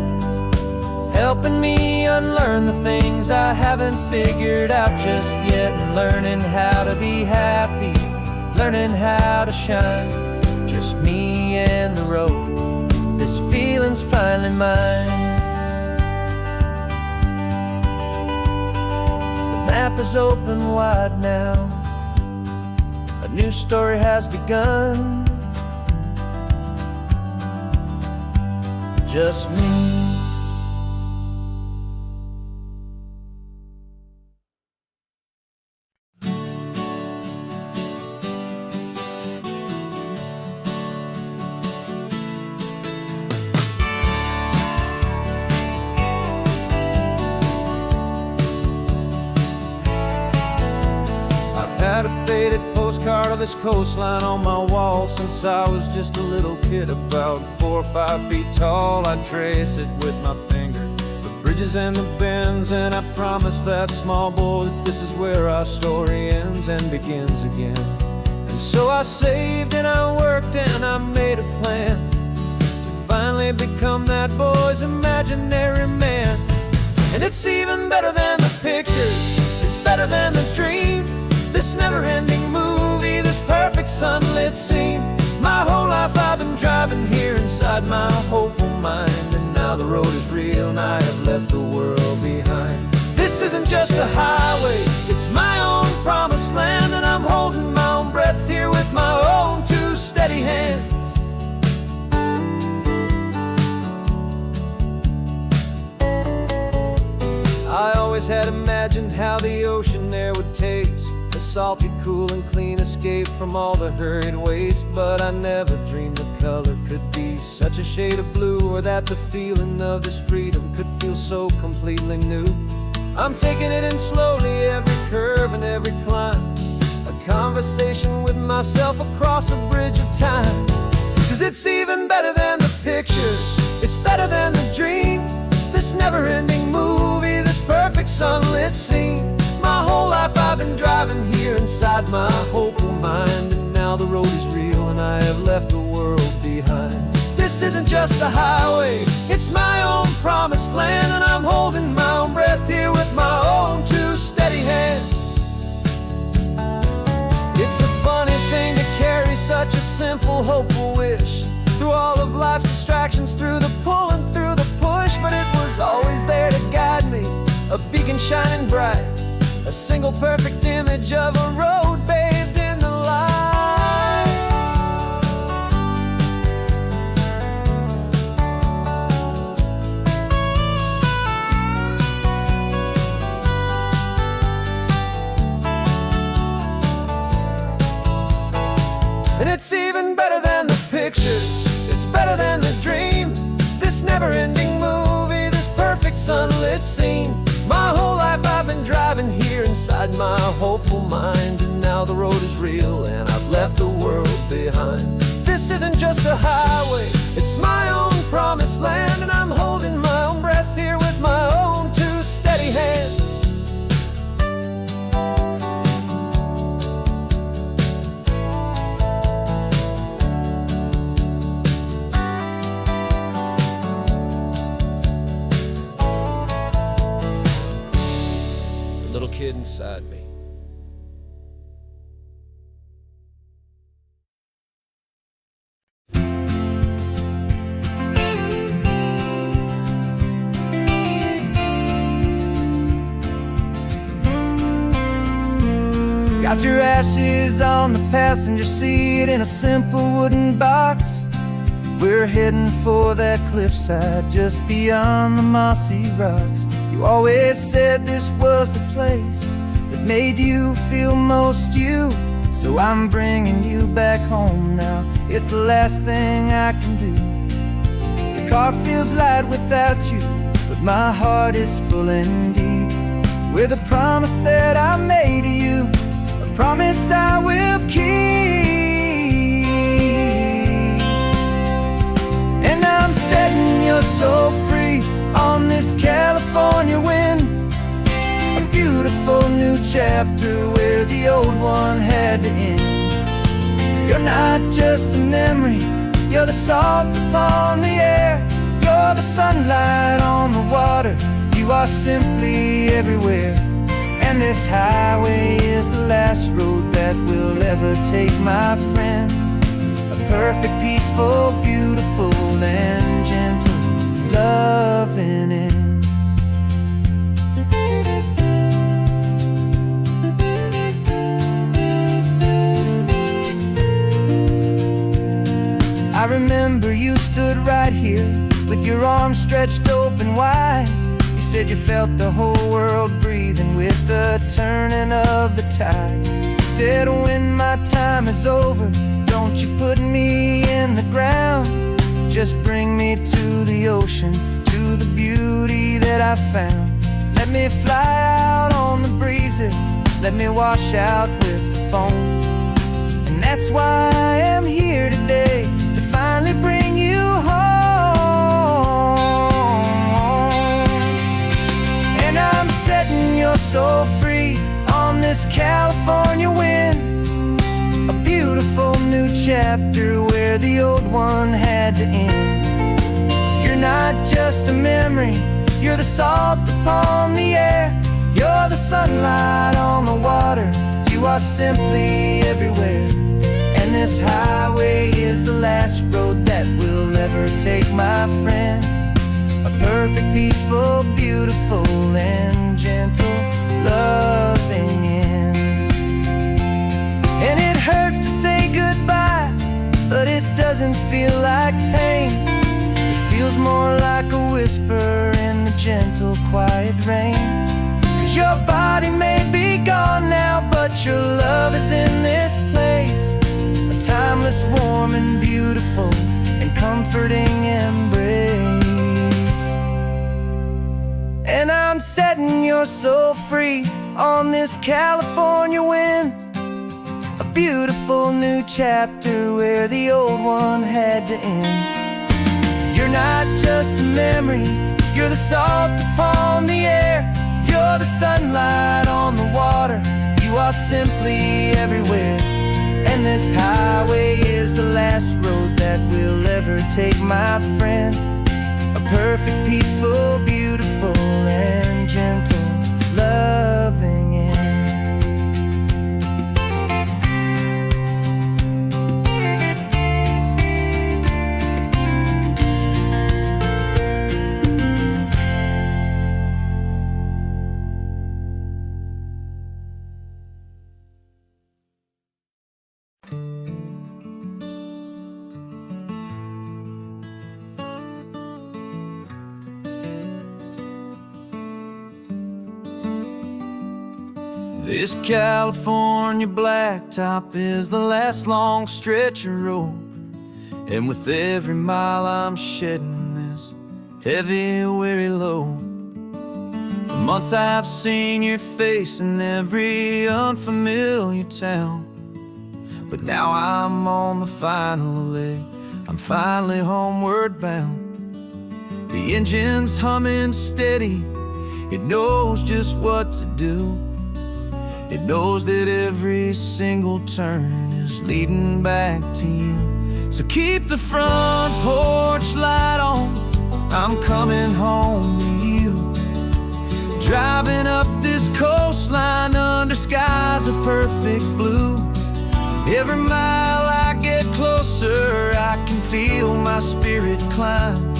helping me unlearn the things I haven't figured out just yet, and learning how to be happy, learning how to shine, just me and the road. This feeling's finally mine. The map is open wide now, a new story has begun, just me. Had a faded postcard of this coastline on my wall since I was just a little kid, about 4 or 5 feet tall. I trace it with my finger, the bridges and the bends, and I promise that small boy that this is where our story ends and begins again. And so I saved and I worked and I made a plan to finally become that boy's imaginary man. And it's even better than the pictures, it's better than the dream, this never-ending movie, this perfect sunlit scene. My whole life I've been driving here inside my hopeful mind, and now the road is real and I have left the world behind. This isn't just a highway, it's my own promised land, and I'm holding my own breath here with my own 2 steady hands. I always had imagined how the ocean there would taste, salty, cool, and clean escape from all the hurried waste. But I never dreamed the color could be such a shade of blue, or that the feeling of this freedom could feel so completely new. I'm taking it in slowly, every curve and every climb, a conversation with myself across a bridge of time. 'Cause it's even better than the pictures, it's better than the dream, this never-ending movie, this perfect sunlit scene. My whole life I've been driving here inside my hopeful mind, and now the road is real and I have left the world behind. This isn't just a highway, it's my own promised land, and I'm holding my own breath here with my own 2 steady hands. It's a funny thing to carry such a simple, hopeful wish through all of life's distractions, through the pull and through the push, but it was always there to guide me, a beacon shining bright, a single perfect image of a road bathed in the light. And it's even better than the pictures, it's better than the dream, this never-ending movie, this perfect sunlit scene. My whole life I've been driving here inside my hopeful mind, and now the road is real and I've left the world behind. This isn't just a highway, it's my own promised land, and I'm holding my own breath here with my own two steady hands. The little kid inside me. Got your ashes on the passenger seat in a simple wooden box. We're heading for that cliffside just beyond the mossy rocks. You always said this was the place that made you feel most you. So I'm bringing you back home now. It's the last thing I can do. The car feels light without you, but my heart is full and deep with a promise that I made to you. Promise I will keep. And I'm setting your soul free on this California wind. A beautiful new chapter where the old one had to end. You're not just a memory, you're the salt upon the air. You're the sunlight on the water, you are simply everywhere. And this highway is the last road that we'll ever take, my friend. A perfect, peaceful, beautiful, and gentle loving end. I remember you stood right here with your arms stretched open wide. You said you felt the whole world breathing with the turning of the tide. You said when my time is over, don't you put me in the ground. Just bring me to the ocean, to the beauty that I found. Let me fly out on the breezes, let me wash out with the foam. And that's why I am here today, to finally bring you home. And I'm setting your soul free on this California wind. A beautiful new chapter where the old one had to end. You're not just a memory, you're the salt upon the air. You're the sunlight on the water, you are simply everywhere. And this highway is the last road that we'll ever take, my friend. A perfect, peaceful, beautiful, and gentle loving end. And it hurts to say goodbye, but it doesn't feel like pain. It feels more like a whisper in the gentle, quiet rain. 'Cause your body may be gone now, but your love is in this place. A timeless, warm, and beautiful, and comforting embrace. And I'm setting your soul free on this California wind. A beautiful new chapter where the old one had to end. You're not just a memory, you're the salt upon the air. You're the sunlight on the water, you are simply everywhere. And this highway is the last road that we'll ever take, my friend. A perfect, peaceful, beautiful, and gentle loving end. This California blacktop is the last long stretch of road, and with every mile I'm shedding this heavy, weary load. For months I've seen your face in every unfamiliar town, But now I'm on the final leg, I'm finally homeward bound. The engine's humming steady, it knows just what to do. It knows that every single turn is leading back to you. So keep the front porch light on, I'm coming home to you. Driving up this coastline under skies of perfect blue. Every mile I get closer, I can feel my spirit climb,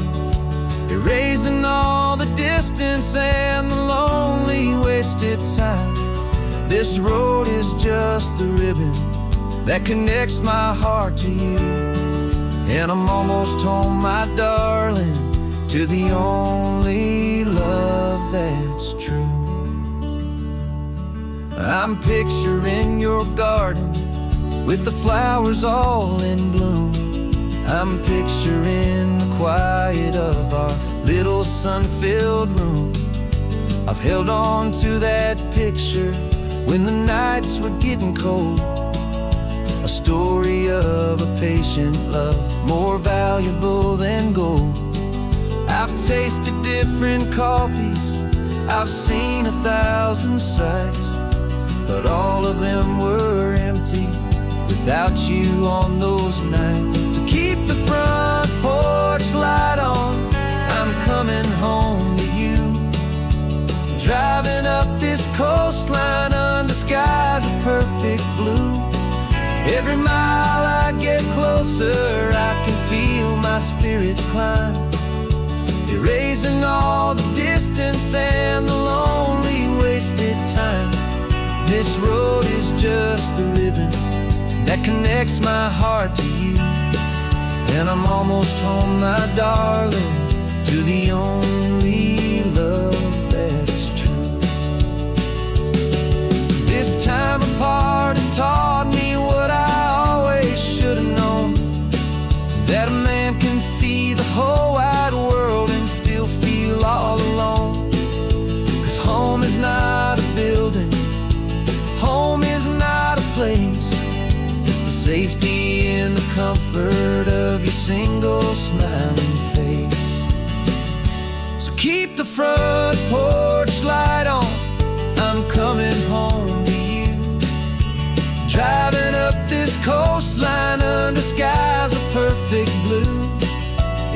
erasing all the distance and the lonely wasted time. This road is just the ribbon that connects my heart to you. And I'm almost home, my darling, to the only love that's true. I'm picturing your garden with the flowers all in bloom. I'm picturing the quiet of our little sun-filled room. I've held on to that picture when the nights were getting cold. A story of a patient love, more valuable than gold. I've tasted different coffees, I've seen 1,000 sights, but all of them were empty without you on those nights. So keep the front porch light on, I'm coming home to you. Driving up this coastline under skies of perfect blue. Every mile I get closer, I can feel my spirit climb, erasing all the distance and the lonely wasted time. This road is just the ribbon that connects my heart to you. And I'm almost home, my darling, to the only love that's true. This time apart has taught me what I always should have known, that a man can see the whole wide world and still feel all alone. 'Cause home is not a building, home is not a place, it's the safety and the comfort of your single smiling face. So keep the front porch light on, I'm coming home to you. Driving up this coastline under skies of perfect blue.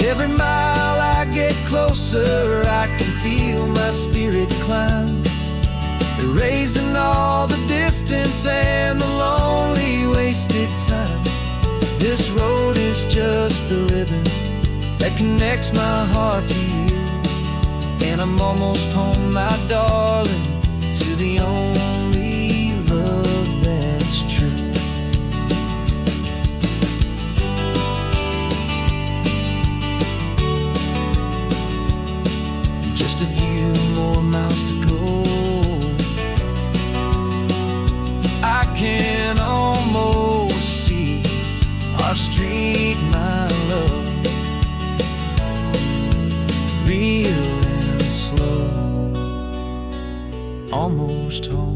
Every mile I get closer, I can feel my spirit climb, erasing all the distance and the lonely wasted time. This road is just the ribbon that connects my heart to you. And I'm almost home, my darling, to the only love that's true. Just a few more miles to go, I can almost see our street, my love, real and slow, almost home.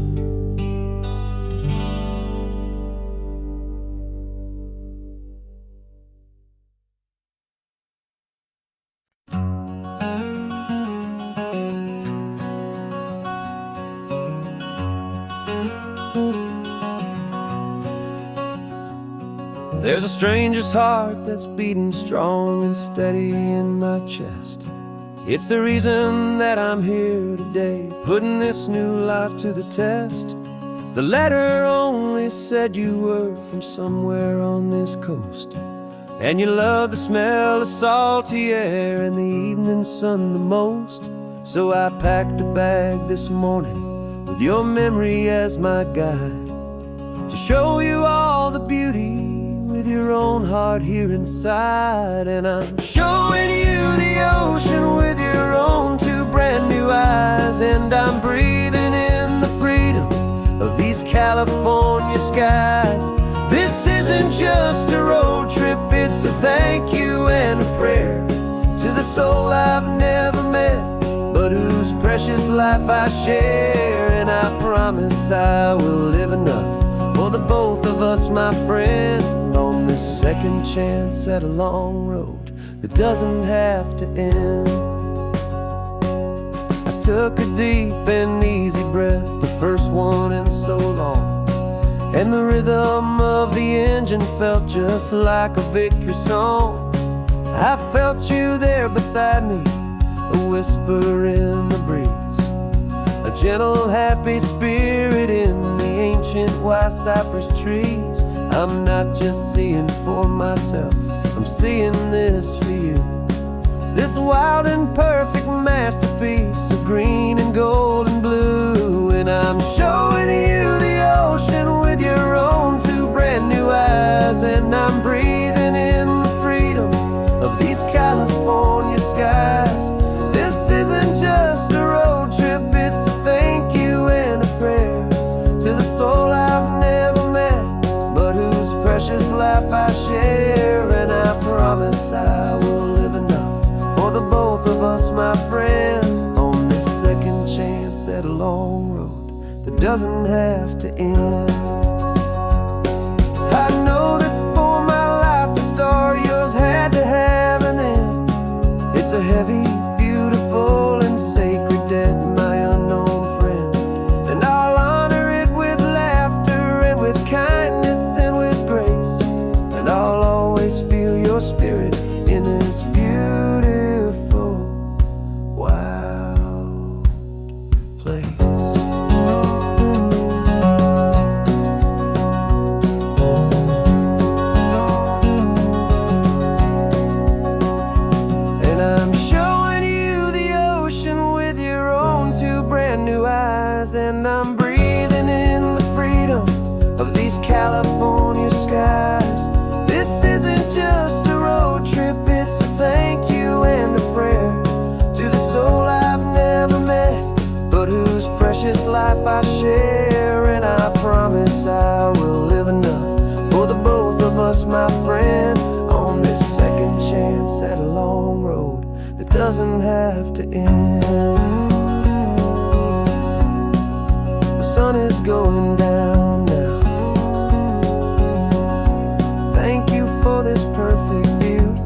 There's a stranger's heart that's beating strong and steady in my chest. It's the reason that I'm here today, putting this new life to the test. The letter only said you were from somewhere on this coast, and you love the smell of salty air and the evening sun the most. So I packed a bag this morning with your memory as my guide, to show you all the beauty with your own heart here inside. And I'm showing you the ocean with your own two brand new eyes, and I'm breathing in the freedom of these California skies. This isn't just a road trip, it's a thank you and a prayer to the soul I've never met, but whose precious life I share. And I promise I will live enough for the both of us, my friend, on this second chance at a long road that doesn't have to end. I took a deep and easy breath, the first one in so long, and the rhythm of the engine felt just like a victory song. I felt you there beside me, a whisper in the breeze, a gentle, happy spirit in the ancient white cypress trees. I'm not just seeing for myself, I'm seeing this for you. This wild and perfect masterpiece of green and gold and blue. And I'm showing you the ocean with your own two brand new eyes. And I'm breathing in the freedom of these California skies. This isn't just a road trip, it's a thank you and a prayer to the soul I've never met, but whose precious life I share. And I promise I will live enough for the both of us, my friend, on this second chance at a long road that doesn't have to end. I know that for my life to start, yours had to have an end. It's a heavy, beautiful, and sacred debt, my unknown friend, and I'll honor it with laughter and with kindness and with grace, and I'll always feel your spirit in this beautiful, wild place. And I'm showing you the ocean with your own two brand new eyes. And I'm breathing in the freedom of these California skies. This isn't just a road trip, it's a thank you and a prayer to the soul I've never met, but whose precious life I share. And I promise I will live enough for the both of us, my friend, on this second chance at a long road that doesn't have to end. The sun is going down now. Thank you for this perfect view,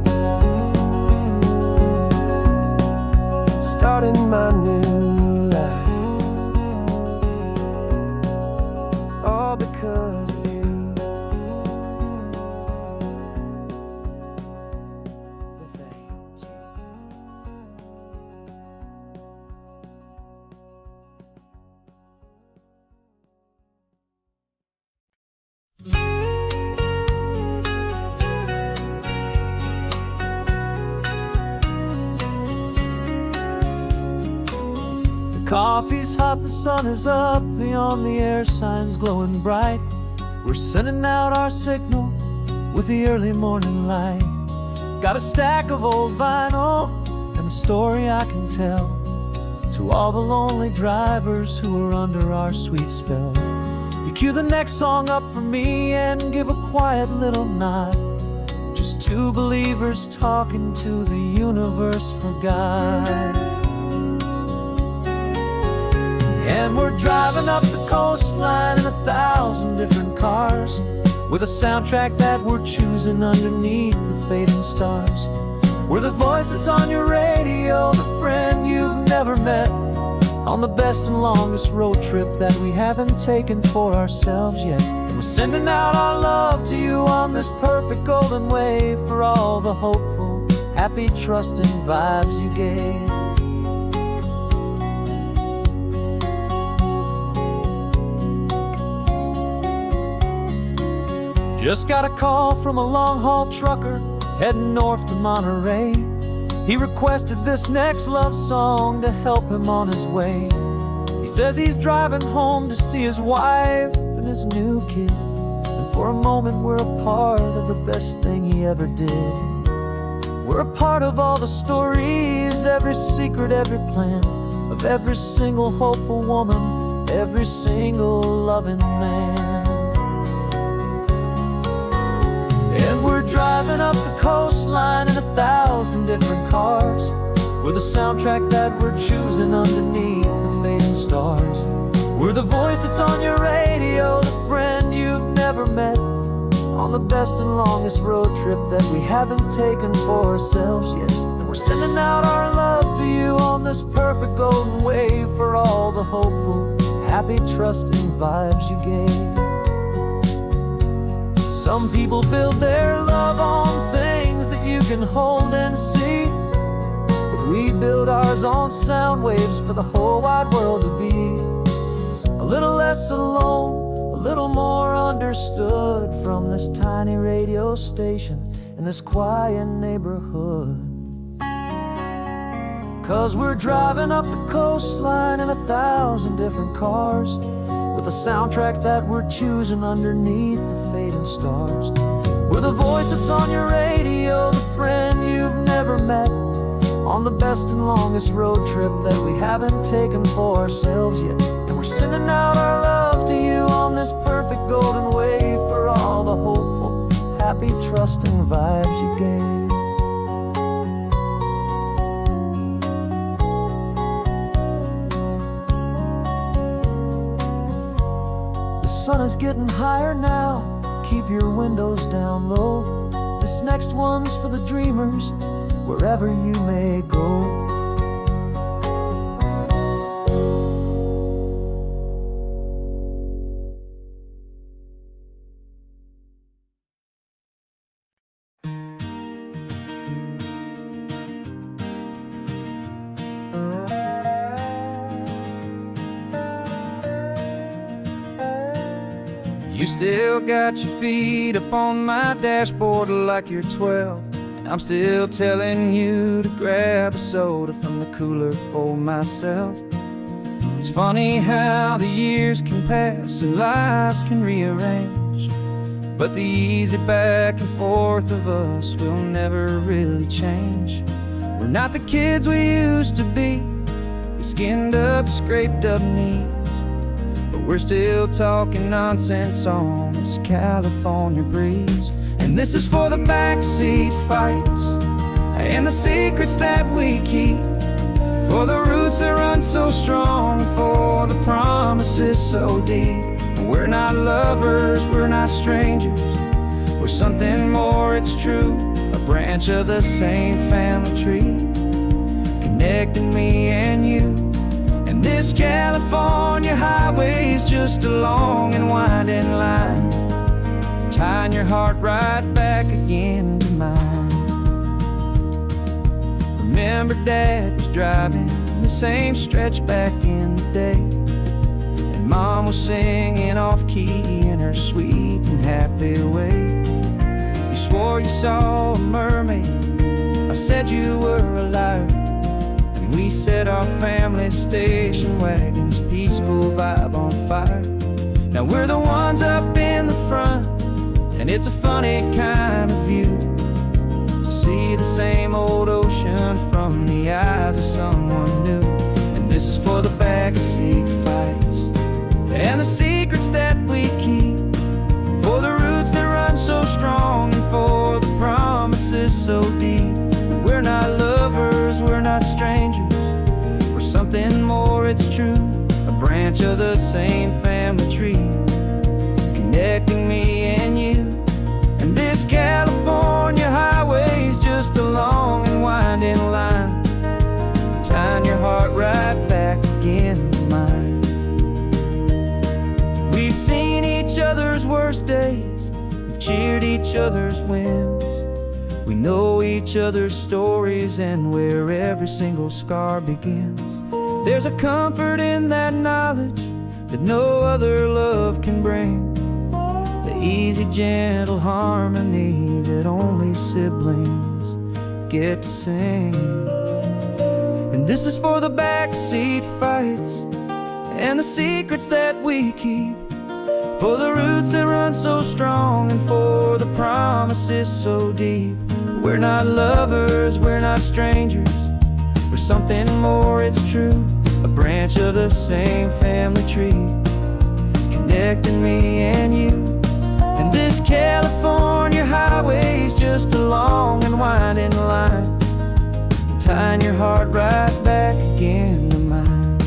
starting my new life, all because of you. Thank you. Coffee's hot, the sun is up, the on the air sign's glowing bright. We're sending out our signal with the early morning light. Got a stack of old vinyl and a story I can tell to all the lonely drivers who are under our sweet spell. You cue the next song up for me and give a quiet little nod. Just two believers talking to the universe for God. And we're driving up the coastline in 1,000 different cars, with a soundtrack that we're choosing underneath the fading stars. We're the voice that's on your radio, the friend you've never met, on the best and longest road trip that we haven't taken for ourselves yet. And we're sending out our love to you on this perfect golden wave for all the hopeful, happy, trusting vibes you gave. Just got a call from a long-haul trucker heading north to Monterey. He requested this next love song to help him on his way. He says he's driving home to see his wife and his new kid, and for a moment we're a part of the best thing he ever did. We're a part of all the stories, every secret, every plan, of every single hopeful woman, every single loving man. And we're driving up the coastline in 1,000 different cars, with a soundtrack that we're choosing underneath the fading stars. We're the voice that's on your radio, the friend you've never never met, on the best and longest road trip that we haven't taken for ourselves yet. And we're sending out our love to you on this perfect golden wave for all the hopeful, happy, trusting vibes you gave. Some people build their love on things that you can hold and see, but we build ours on sound waves for the whole wide world to be a little less alone, a little more understood from this tiny radio station in this quiet neighborhood. 'Cause we're driving up the coastline in 1,000 different cars, with a soundtrack that we're choosing underneath the fading stars. We're the voice that's on your radio, the friend you've never met, on the best and longest road trip that we haven't taken for ourselves yet. And we're sending out our love to you on this perfect golden wave for all the hopeful, happy, trusting vibes you gave. The sun is getting higher now, keep your windows down low. This next one's for the dreamers, wherever you may go. You still got your feet up on my dashboard like you're 12, and I'm still telling you to grab a soda from the cooler for myself. It's funny how the years can pass and lives can rearrange, but the easy back and forth of us will never really change. We're not the kids we used to be, with skinned up, scraped up knees, but we're still talking nonsense on this California breeze. And this is for the backseat fights and the secrets that we keep, for the roots that run so strong, for the promises so deep. We're not lovers, we're not strangers, we're something more, it's true, a branch of the same family tree, connecting me and you. And this California highway is just a long and winding line, tying your heart right back again to mine. Remember Dad was driving the same stretch back in the day, and Mom was singing off-key in her sweet and happy way. You swore you saw a mermaid, I said you were a liar, and we set our family station wagon's peaceful vibe on fire. Now we're the ones up in the front, and it's a funny kind of view to see the same old ocean from the eyes of someone new. And this is for the backseat fights and the secrets that we keep, for the roots that run so strong and for the promises so deep. We're not lovers, we're not strangers, we're something more, it's true, a branch of the same family tree, connecting me and you. And this California highway is just a long and winding line, tying your heart right back again to mine. We've seen each other's worst days, we've cheered each other's wins, we know each other's stories and where every single scar begins. There's a comfort in that knowledge that no other love can bring, the easy, gentle harmony that only siblings get to sing. And this is for the backseat fights and the secrets that we keep, for the roots that run so strong and for the promises so deep. We're not lovers, we're not strangers, we're something more, it's true, a branch of the same family tree, connecting me and you. And this California highway is just a long and winding line, tying your heart right back again to mine.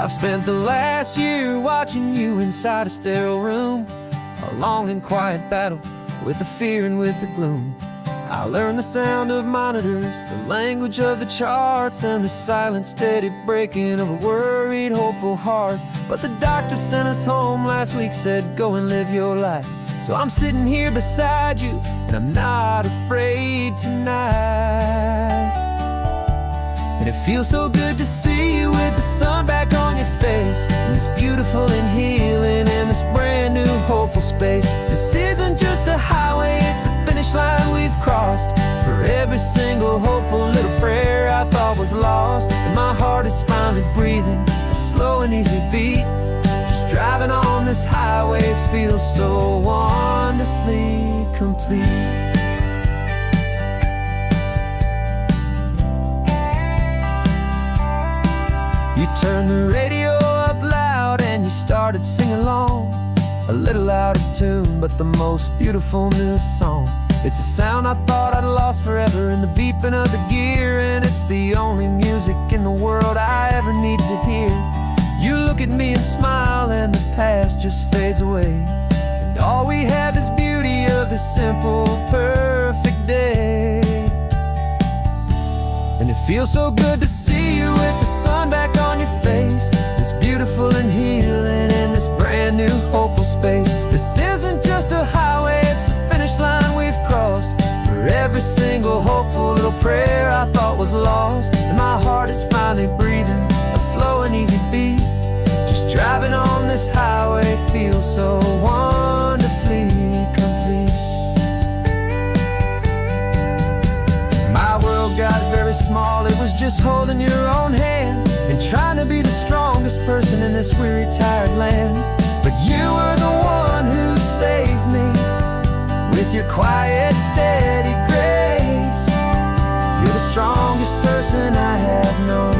I've spent the last year watching you inside a sterile room, a long and quiet battle with the fear and with the gloom. I learned the sound of monitors, the language of the charts, and the silent, steady breaking of a worried, hopeful heart. But the doctor sent us home last week, said, go and live your life. So I'm sitting here beside you, and I'm not afraid tonight. And it feels so good to see you with the sun back on your face, and this beautiful and healing in this brand new hopeful space. This isn't just a highway, it's a finish line we've crossed. For every single hopeful little prayer I thought was lost, and my heart is finally breathing a slow and easy beat. Just driving on this highway feels so wonderfully complete. You turned the radio up loud and you started singing along, a little out of tune, but the most beautiful new song. It's a sound I thought I'd lost forever in the beeping of the gear, and it's the only music in the world I ever need to hear. You look at me and smile, and the past just fades away, and all we have is beauty of this simple, perfect day. And it feels so good to see you with the sun back on your face, this beautiful and healing in this brand new hopeful space. This isn't just a highway, it's a finish line we've crossed. For every single hopeful little prayer I thought was lost, and my heart is finally breathing a slow and easy beat. Just driving on this highway feels so wonderfully complete. My world got very small, it was just holding your own hand and trying to be the strongest person in this weary, tired land. But you were the one who saved me with your quiet, steady grace. You're the strongest person I have known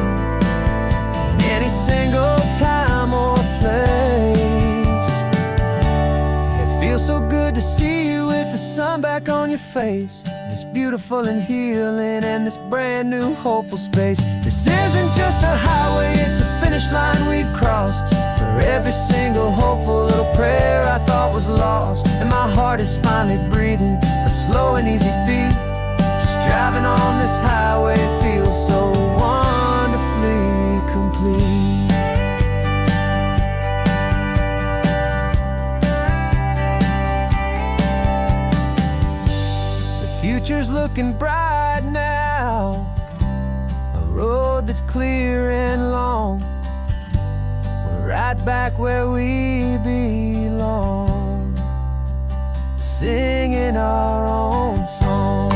in any single time or place. It feels so good to see you with the sun back on your face, this beautiful and healing and this brand new hopeful space. This isn't just a highway, it's a finish line we've crossed. For every single hopeful little prayer I thought was lost, and my heart is finally breathing a slow and easy beat. Just driving on this highway feels so wonderfully complete. Future's looking bright now, a road that's clear and long. We're right back where we belong, singing our own song.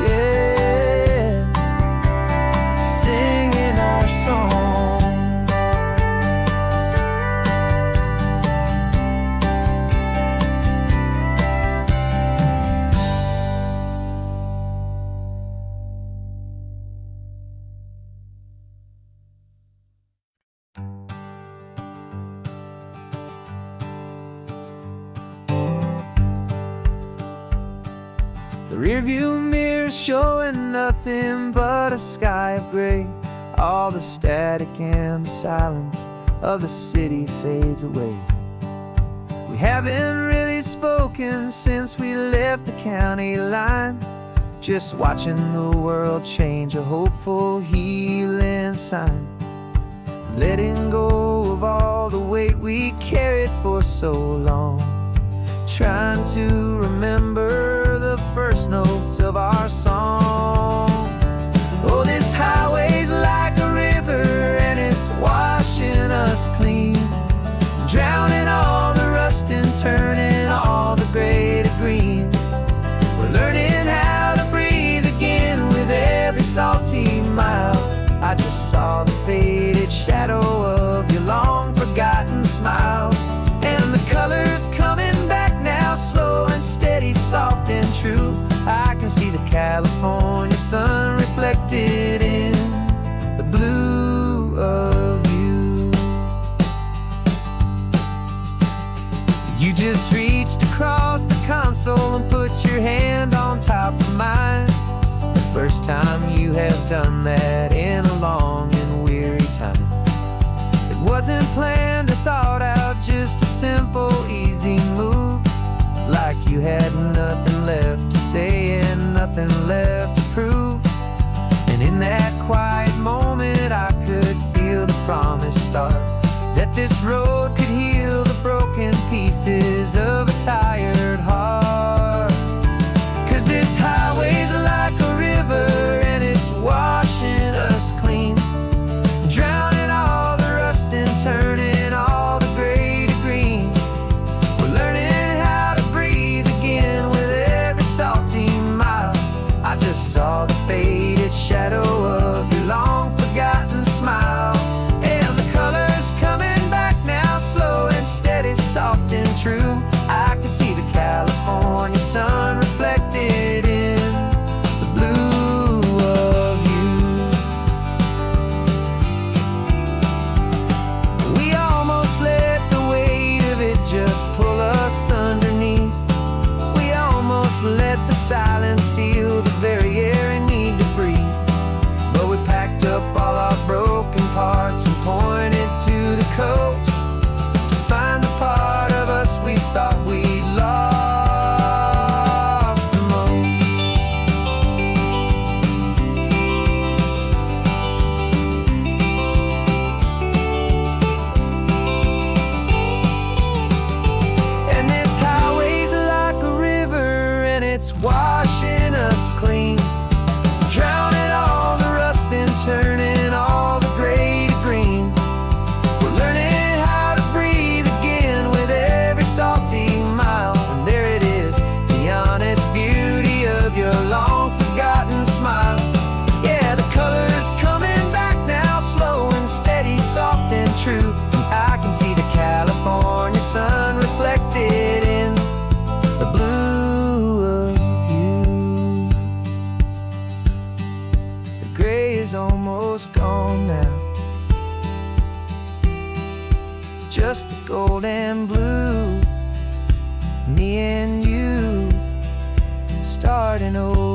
Yeah, singing our song. The rearview mirror showing nothing but a sky of gray. All the static and the silence of the city fades away. We haven't really spoken since we left the county line, just watching the world change, a hopeful healing sign. Letting go of all the weight we carried for so long, trying to remember the first notes of our song. Oh, this highway's like a river and it's washing us clean, drowning all the rust and turning all the gray to green. We're learning how to breathe again with every salty mile. I just saw the faded shadow of your long forgotten smile, and the colors coming back now, slow and steady, soft and true. I can see the California sun reflected in the blue of you. You just reached across the console and put your hand on top of mine. The first time you have done that in a long and weary wasn't planned or thought out, just a simple, easy move. Like you had nothing left to say and nothing left to prove. And in that quiet moment I could feel the promise start, that this road could heal the broken pieces of a tired heart. 'Cause this highway's like a river and it's washing us clean, drowning all the rust and turning all the gray to green. We're learning how to breathe again with every salty mile. I just saw the faded shadow of your long forgotten smile. And the colors coming back now, slow and steady, soft and true. I could see the California sun reflected in the blue of you. We almost let the weight of it just pull us underneath. We almost let the silence steal the very air I need to breathe. But we packed up all our broken parts and pointed to the coast to find the part of us we thought we lost the most. And this highway's like a river and it's washing us clean, drowning all the rust and turning all the gray to green. We're learning how to breathe again with every salty mile. And there it is, the honest beauty of your long forgotten smile. Yeah, the colors coming back now, slow and steady, soft and true. And I can see the California sun reflected in the blue of you. The gray is almost gone now, just the gold and blue. Me and you starting over.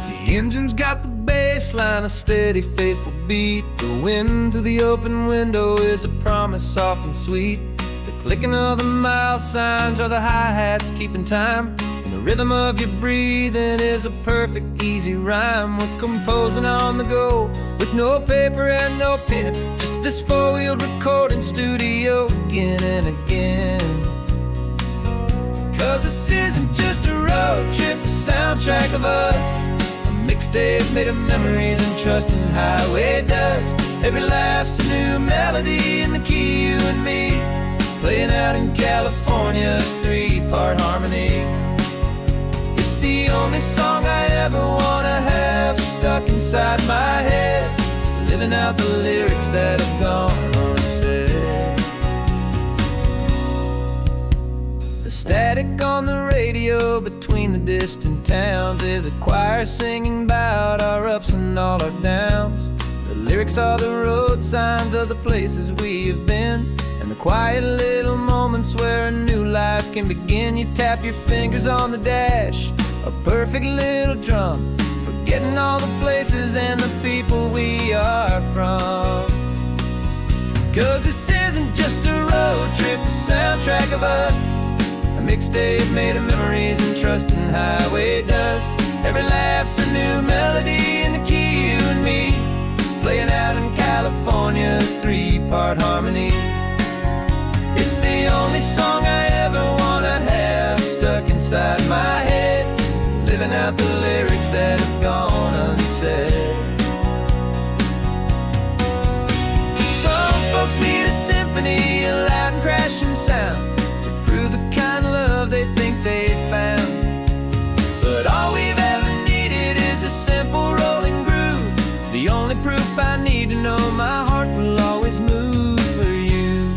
The engine's got the bass line, a steady, faithful beat. The wind through the open window is a promise, soft and sweet. The clicking of the mile signs are the hi-hats keeping time, and the rhythm of your breathing is a perfect, easy rhyme. We're composing on the go with no paper and no pen, just this four-wheeled recording studio again and again. 'Cause this isn't just a road trip, the soundtrack of us, mixtape made of memories and trust in highway dust. Every laugh's a new melody in the key, you and me, playing out in California's three-part harmony. It's the only song I ever wanna have stuck inside my head, living out the lyrics that have gone unsaid. The static on the radio between the distant towns is a choir singing about our ups and all our downs. The lyrics are the road signs of the places we have been, and the quiet little moments where a new life can begin. You tap your fingers on the dash, a perfect little drum, forgetting all the places and the people we are from. 'Cause this isn't just a road trip, the soundtrack of us, a mixtape made of memories and trust in highway dust. Every laugh's a new melody in the key, you and me, playing out in California's three-part harmony. It's the only song I ever wanna have stuck inside my head, living out the lyrics that have gone unsaid. Some folks need a symphony, a loud and crashing sound, to prove the kind of love they think they found. But all we've ever needed is a simple rolling groove, the only proof I need to know my heart will always move for you.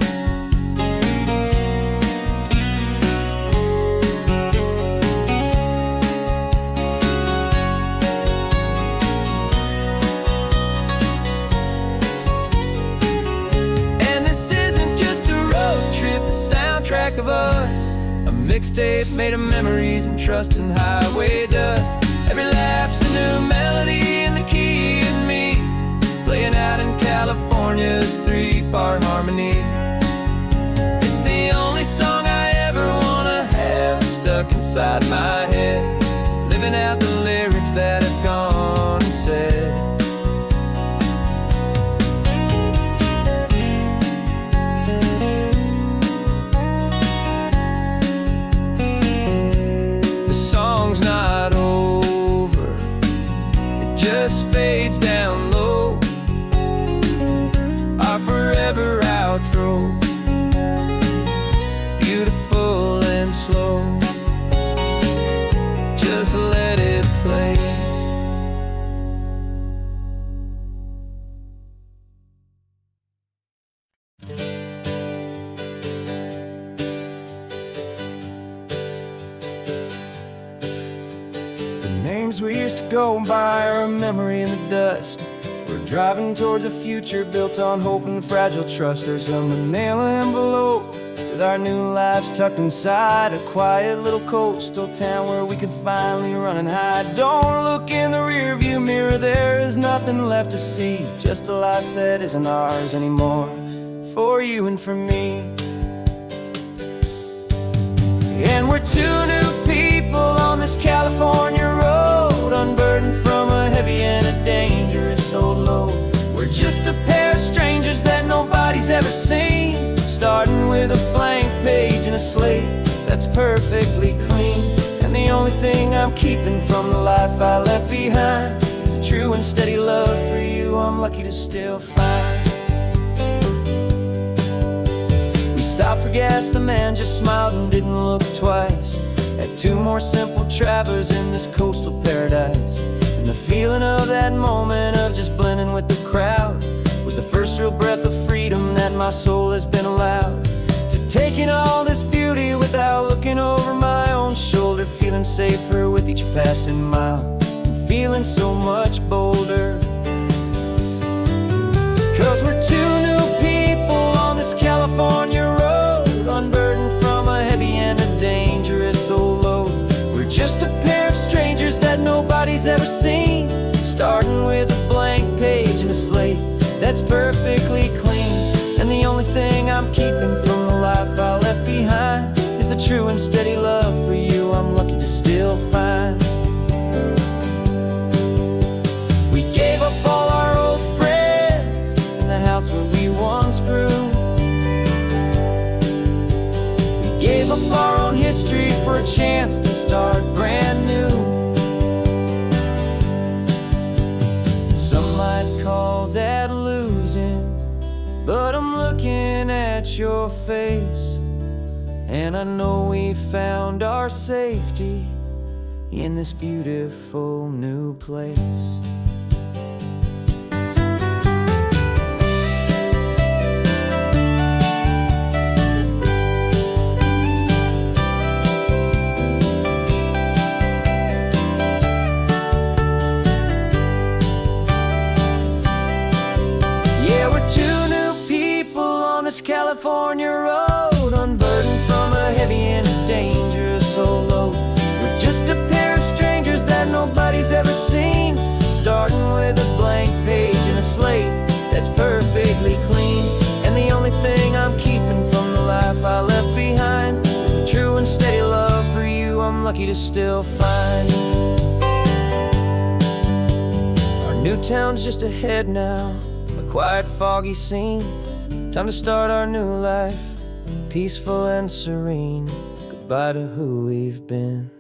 us. A mixtape made of memories and trust and highway dust. Every laugh's a new melody in the key and me, playing out in California's 3-part harmony. It's the only song I ever wanna have stuck inside my head, living out the lyrics that have gone and said. The song's not over, it just fades down low. Our forever outro, beautiful and slow. Just let it play. The names we used to go by are a memory in the dust. We're driving towards a future built on hope and fragile trust. There's a manila envelope with our new lives tucked inside, a quiet little coastal town where we can finally run and hide. Don't look in the rearview mirror, there is nothing left to see, just a life that isn't ours anymore, for you and for me. And we're two new people on this California road, unburdened from a heavy and a dangerous old load. We're just a pair of strangers that nobody's ever seen, starting with a blank page and a slate that's perfectly clean. And the only thing I'm keeping from the life I left behind is a true and steady love for you I'm lucky to still find. We stopped for gas, the man just smiled and didn't look twice. Had 2 more simple travelers in this coastal paradise. And the feeling of that moment of just blending with the crowd was the first real breath of freedom that my soul has been allowed to take in all this beauty without looking over my own shoulder, feeling safer with each passing mile and feeling so much bolder. 'Cause we're 2 new people on this California road, unburdened from a heavy and a dangerous old load. We're just a pair of strangers that nobody's ever seen, starting with a blank page and a slate that's perfectly clean. And the only thing I'm keeping from the life I left behind is the true and steady love for you I'm lucky to still find. We gave up all our old friends in the house where we once grew. We gave up our own history for a chance to start brand new. Some might call that losing, but I'm looking at your face, and I know we found our safety in this beautiful new place. California road, unburdened from a heavy and a dangerous old load. We're just a pair of strangers that nobody's ever seen, starting with a blank page and a slate that's perfectly clean. And the only thing I'm keeping from the life I left behind is the true and steady love for you I'm lucky to still find. Our new town's just ahead now, a quiet foggy scene. Time to start our new life, peaceful and serene. Goodbye to who we've been.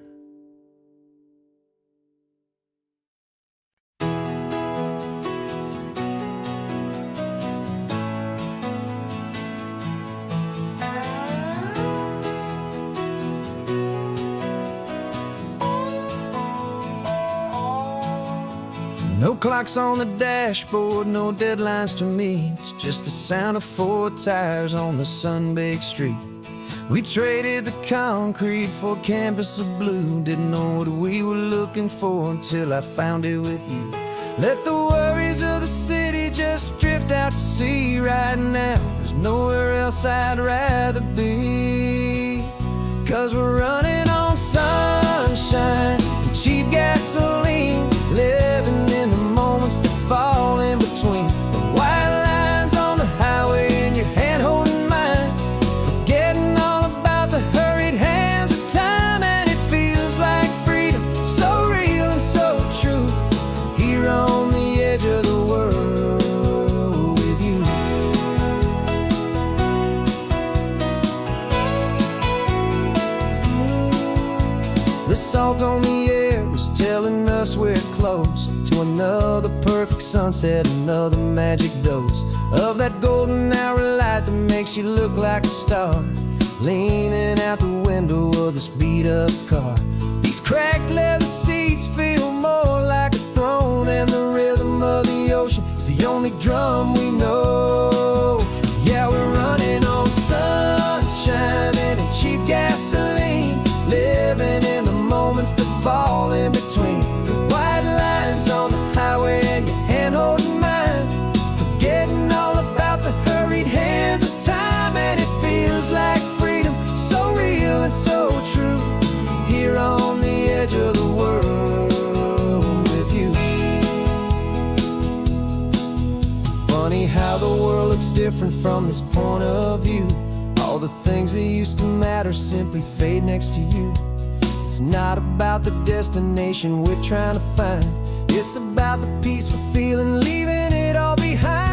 No clocks on the dashboard, no deadlines to meet. It's just the sound of 4 tires on the sun-baked street. We traded the concrete for a canvas of blue. Didn't know what we were looking for until I found it with you. Let the worries of the city just drift out to sea right now. There's nowhere else I'd rather be. 'cause we're running on sunshine and cheap gasoline, living in the moments that fall in between the white lines on the highway and your hand holding mine, forgetting all about the hurried hands of time. And it feels like freedom, so real and so true, here on the edge of the world with you. The salt on the air is telling us we're close to another perfect sunset, another magic dose of that golden hour light that makes you look like a star, leaning out the window of this beat-up car. These cracked leather seats feel more like a throne, and the rhythm of the ocean is the only drum we know. Yeah, we're running on sunshine and cheap gasoline, living in the moments that fall in between the white lines on the highway and your hand holding mine, forgetting all about the hurried hands of time. And it feels like freedom, so real and so true, here on the edge of the world with you. Funny how the world looks different from this point of view. All the things that used to matter simply fade next to you. It's not about the destination we're trying to find, it's about the peace we're feeling, leaving it all behind.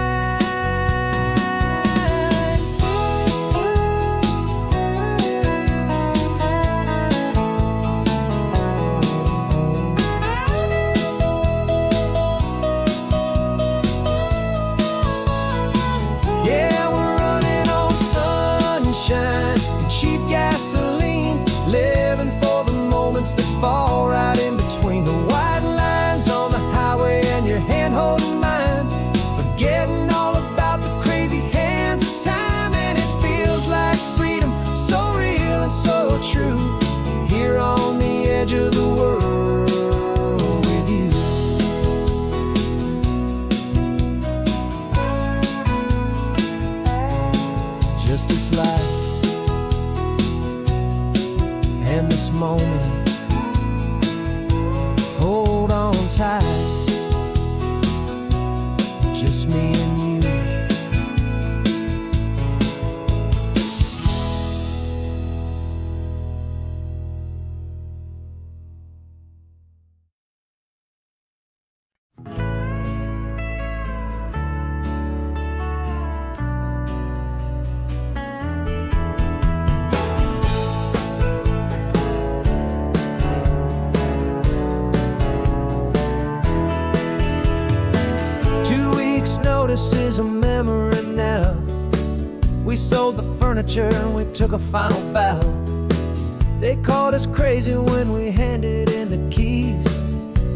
Yeah, we're running on sunshine and cheap gasoline, living for the moments that fall right in between the white lines on the highway and your hand holding mine, forgetting all about the crazy hands of time. And it feels like freedom, so real and so true, here on the edge of the world with you. Just this life and this moment, hold on tight, just me and you. Notice is a memory now. We sold the furniture and we took a final bow. They called us crazy when we handed in the keys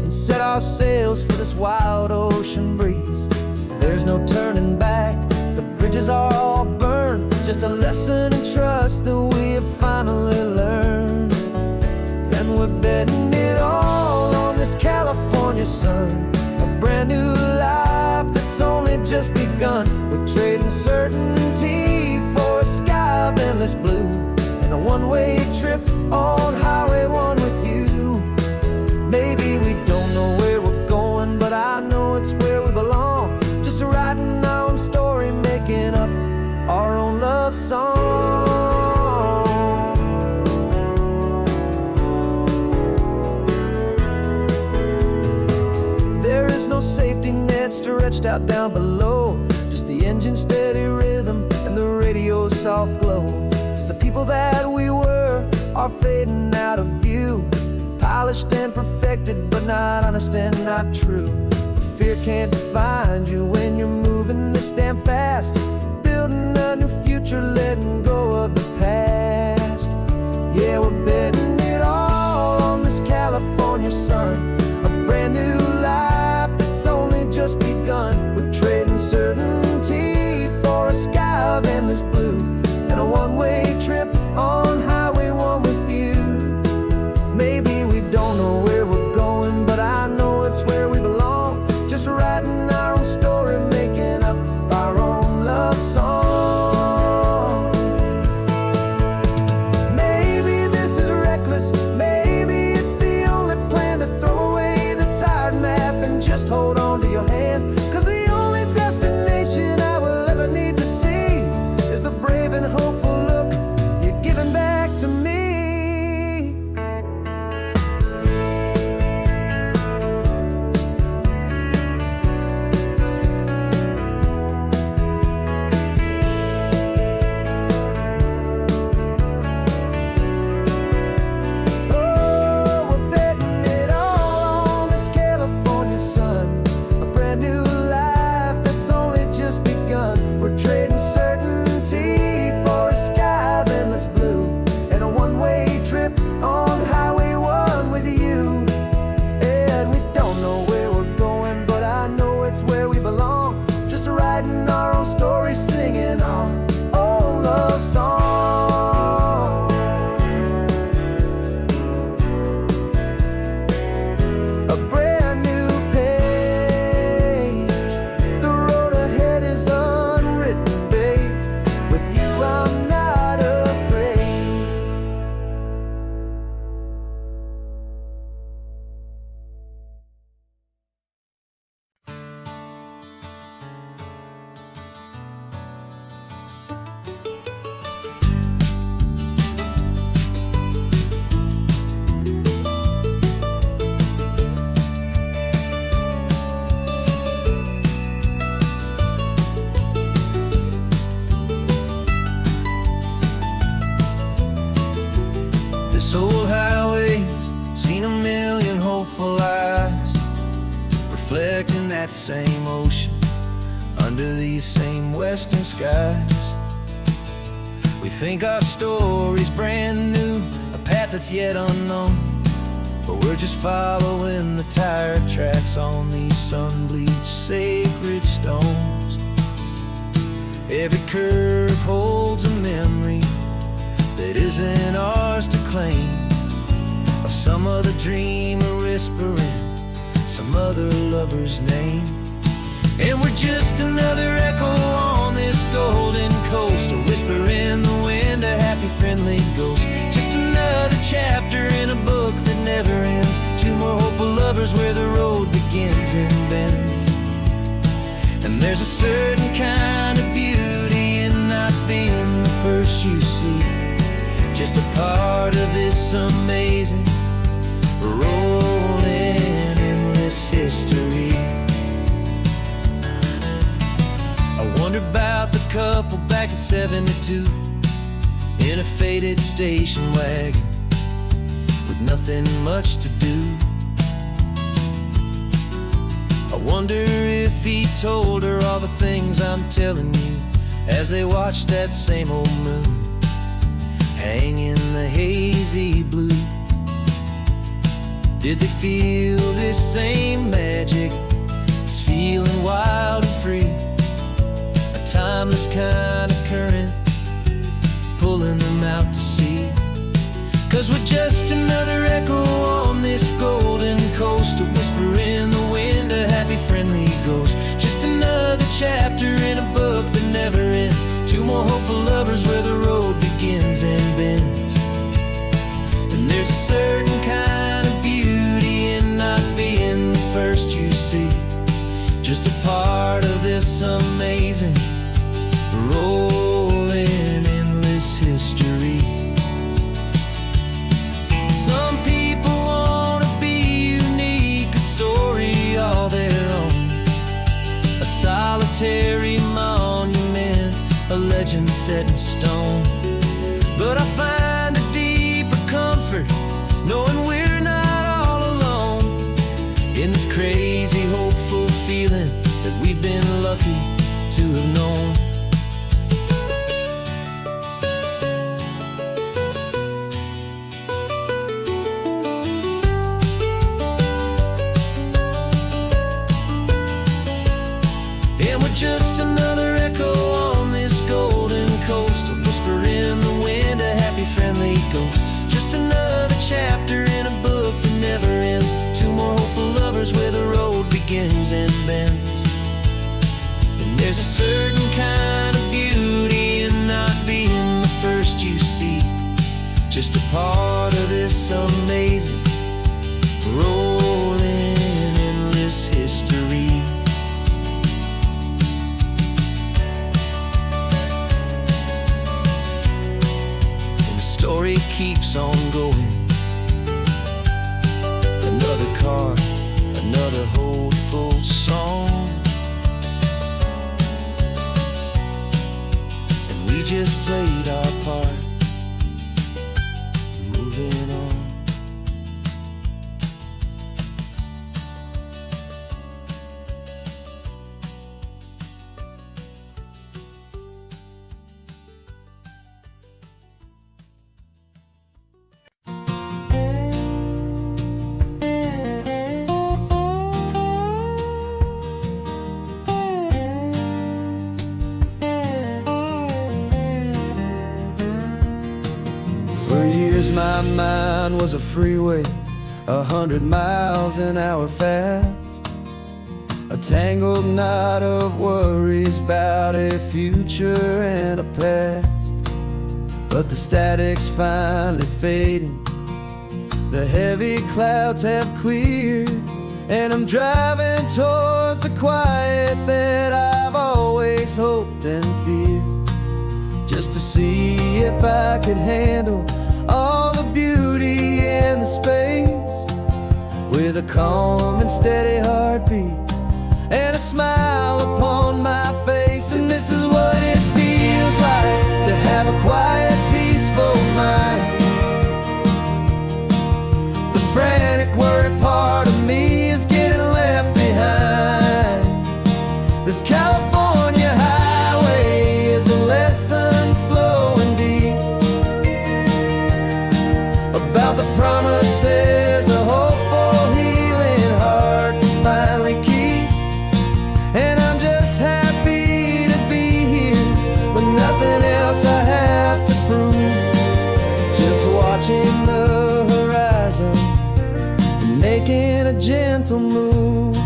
and set our sails for this wild ocean breeze. There's no turning back, the bridges are all burned, just a lesson in trust that we have finally learned. And we're betting it all on this California sun, a brand new life that's only just begun. We're trading certainty for a sky of endless blue, and a one-way trip on Highway 1 with you. Maybe we don't know where we're going, but I know it's where we belong, just writing our own story, making up our own love song. There is no safety net stretched out down below, just the engine's steady rhythm and the radio's soft glow. The people that we were are fading out of view, polished and perfected, but not honest and not true. Fear can't define you when you're moving this damn fast, building a new future, letting go of the past. Yeah, we're betting it all on this California sun, a brand new life that's only just begun. We're trading certainty for a sky of endless blue, and a one-way trip on Highway 1 with you. Maybe we don't know where we're going, but I know it's where we belong, just writing our own story, making up our own love song. This old highway's seen a million hopeful eyes, reflecting that same ocean under these same western skies. We think our story's brand new, a path that's yet unknown, but we're just following the tire tracks on these sun-bleached sacred stones. Every curve holds a memory that isn't ours to claim, of some other dreamer whispering some other lover's name. And we're just another echo on this golden coast, a whisper in the wind, a happy friendly ghost. Just another chapter in a book that never ends, two more hopeful lovers where the road begins and bends. And there's a certain kind of beauty in not being the first you see, just a part of this amazing rolling endless history. I wonder about the couple back in '72 in a faded station wagon with nothing much to do. I wonder if he told her all the things I'm telling you as they watched that same old moon hang in the hazy blue. Did they feel this same magic, this feeling wild and free, a timeless kind of current pulling them out to sea? 'Cause we're just another echo on this golden coast, a whisper in the wind, a happy friendly ghost. Just another chapter in a book that never ends, two more hopeful lovers where the road begins and bends. And there's a certain kind of beauty in not being the first you see, just a part of this amazing rolling endless history. Some people want to be unique, a story all their own, a solitary monument, a legend set in stone. But I find a deeper comfort knowing we're not all alone in this crazy hopeful feeling that we've been lucky to have known. And we're just another echo on this golden coast, a whisper in the wind, a happy friendly ghost. Just another chapter in a book that never ends, two more hopeful lovers where the road begins and bends. And there's a certain kind of beauty in not being the first you see, just a part of this amazing rolling endless history. Story keeps on going. Another car, another hopeful song, and we just played our part, moving on. For years my mind was a freeway, 100 miles an hour fast, a tangled knot of worries about a future and a past. But the static's finally fading, the heavy clouds have cleared, and I'm driving towards the quiet that I've always hoped and feared, just to see if I could handle all the beauty and the space, with a calm and steady heartbeat and a smile upon my face. And this is what it feels like to have a quiet, peaceful mind, gentle move.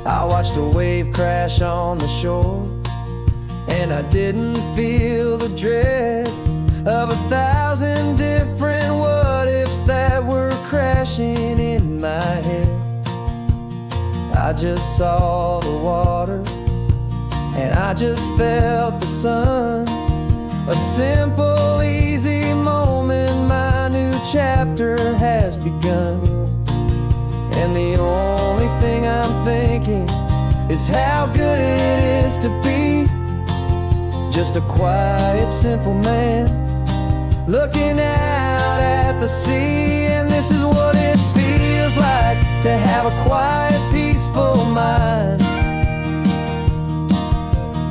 I watched a wave crash on the shore, and I didn't feel the dread of 1,000 different what-ifs that were crashing in my head. I just saw the water, and I just felt the sun. A simple, easy moment, my new chapter has begun. And the only thing I'm thinking is how good it is to be just a quiet, simple man looking out at the sea. And this is what it feels like to have a quiet, peaceful mind.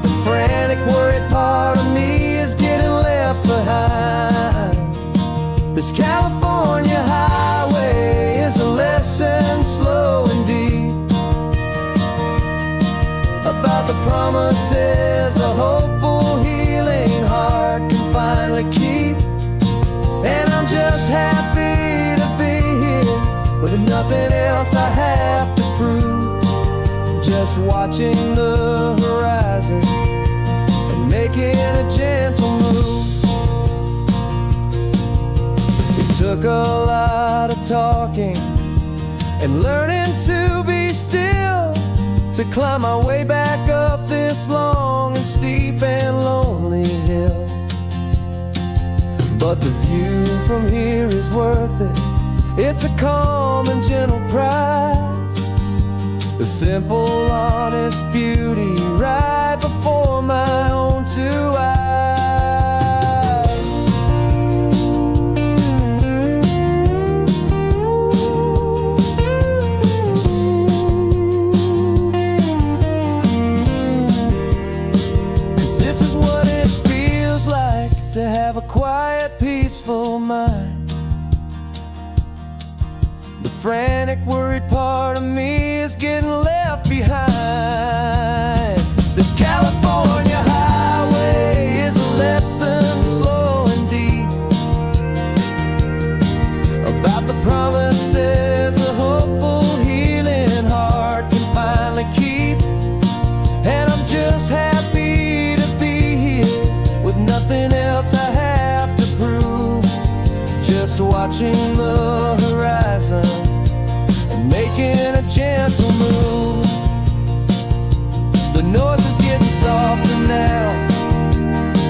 The frantic, worried part of me is getting left behind. This California highway is a lesson, slow and deep, about the promises a hopeful, healing heart can finally keep. And I'm just happy to be here with nothing else I have to prove, just watching the horizon and making a gentle move. It took a lot of talking and learning to be still to climb my way back up this long and steep and lonely hill. But the view from here is worth it. It's a calm and gentle prize, the simple, honest beauty right before my own two eyes. 'Cause this is what it feels like to have a quiet, peaceful mind. The frantic, worried part of me is getting left behind. This California highway is a lesson, slow and deep, about the promises a hopeful, healing heart can finally keep. And I'm just happy to be here with nothing else I have to prove, just watching the horizon and making a gentle move. The noise is getting softer now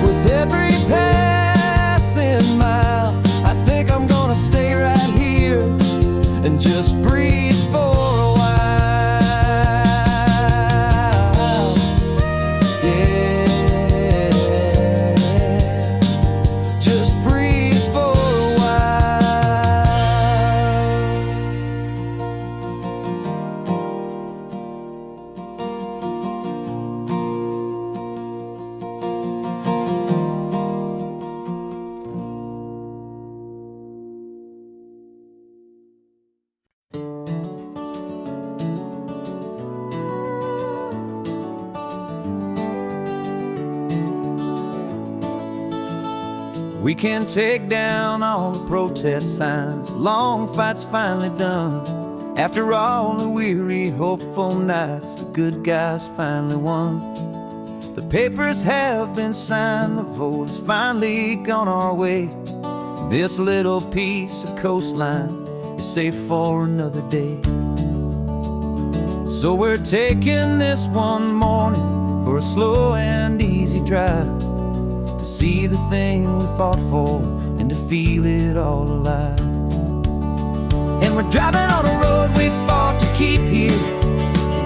with every passing mile. I think I'm gonna stay right here and just breathe for a while. Yeah, just breathe for a while. We can take down all the protest signs, long fight's finally done. After all the weary, hopeful nights, the good guys finally won. The papers have been signed, the vote has finally gone our way. This little piece of coastline is safe for another day. So we're taking this one morning for a slow and easy drive, to see the thing we fought for and to feel it all alive. And we're driving on a road we fought to keep here,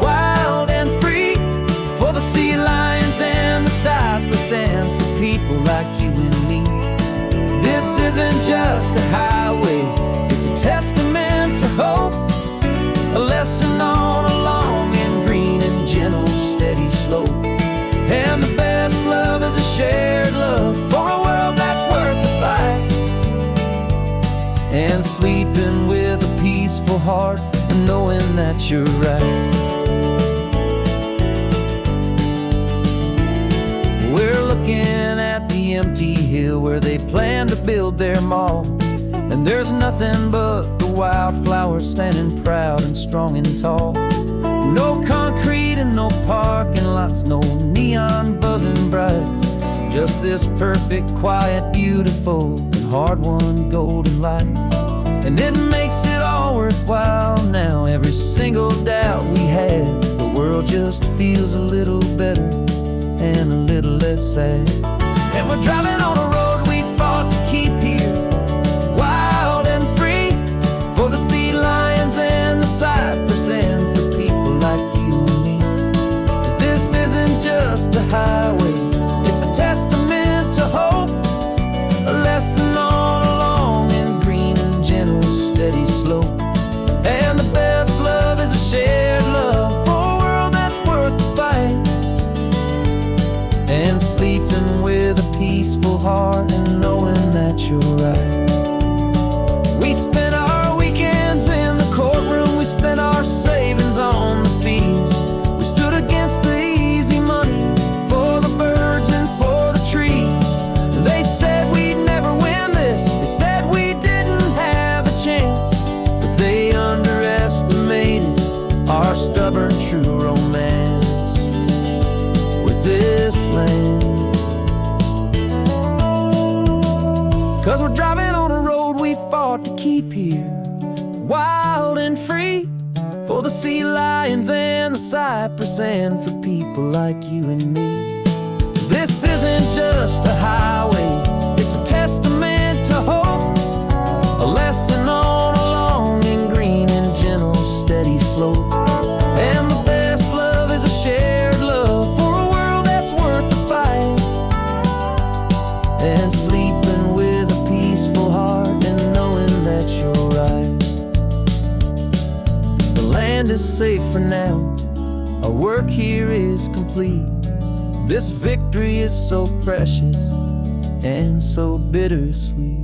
wild and free, for the sea lions and the cypress and for people like you and me. This isn't just a highway, it's a testament to hope, a lesson on a long and green and gentle steady slope. And the best love is a shared love for a world that's worth the fight, and sleeping with a peaceful heart and knowing that you're right. We're looking at the empty hill where they plan to build their mall, and there's nothing but the wildflowers standing proud and strong and tall. No concrete and no parking lots, no neon buzzing bright. Just this perfect, quiet, beautiful, and hard-won golden light. And it makes it all worthwhile now. Every single doubt we had, the world just feels a little better and a little less sad. And we're driving on a road we fought to keep here, wild and free, for the sea lions and the cypress and for people like you and me. This isn't just a highway, it's a testament to hope, a lesson all along in green and gentle, steady slope. And the best love is a shared love for a world that's worth the fight. And sleeping with a peaceful heart and knowing that you're right. We spent our weekends in the courtroom, we spent our savings on the fees. We stood against the easy money for the birds and for the trees. They said we'd never win this, they said we didn't have a chance, but they underestimated our stubborn true romance with this land. 'Cause we're driving on a road we fought to keep here, wild and free, for the sea lions and the cypress and for people like you and me. This isn't just a highway, it's a testament to hope, a lesson all along in green and gentle, steady slope. And the best love is a shared love for a world that's worth the fight. And sleeping with a peaceful heart and knowing that you're right. The land is safe for now, our work here is complete. This victory is so precious and so bittersweet.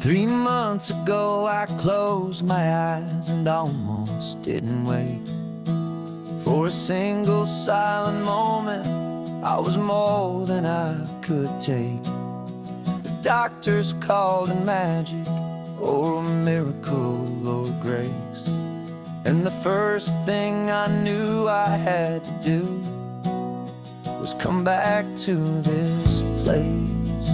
Three months ago I closed my eyes and almost didn't wake. For a single silent moment, I was more than I could take. The doctors called it magic, or a miracle, or grace. And the first thing I knew I had to do was come back to this place,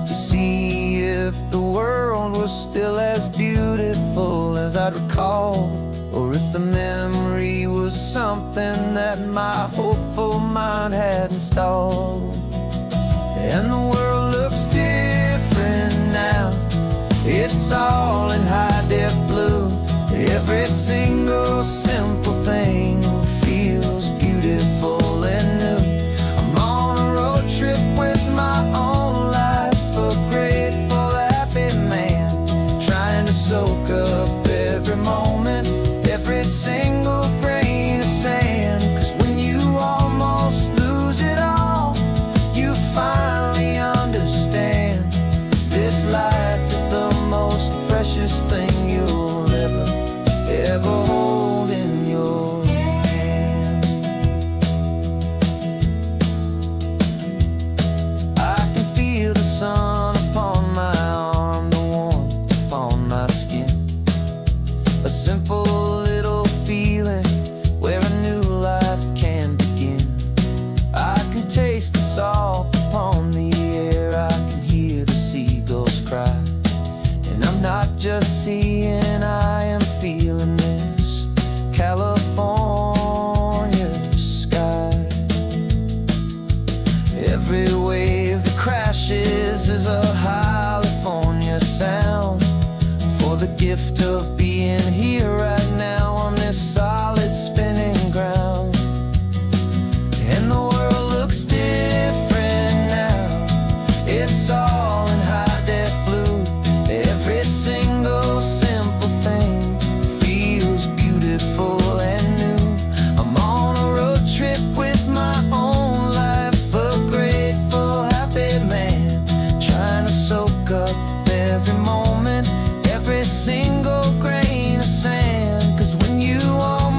to see if the world was still as beautiful as I'd recall, or if the memory was something that my hopeful mind had installed. And the world looks different now, it's all in high-def blue. Every single simple thing feels beautiful and new. I'm on a road trip with my own life, a grateful, happy man, trying to soak up every moment, every single grain of sand. 'Cause when you almost lose it all, you finally understand this life is the most precious thing you'll ever hold in your hand. I can feel the sun upon my arm, the warmth upon my skin, a simple little feeling where a new life can begin. I can taste the salt upon the air, I can hear the seagulls cry, and I'm not just seeing, I am feeling this California sky. Every wave that crashes is a California sound, for the gift of being here right now on this solid spinning ground. And the world looks different now, it's all in high-def blue. Every single simple thing feels beautiful and new. I'm on a road trip with my own life, a grateful, happy man, trying to soak up every moment, every single grain of sand. 'Cause when you almost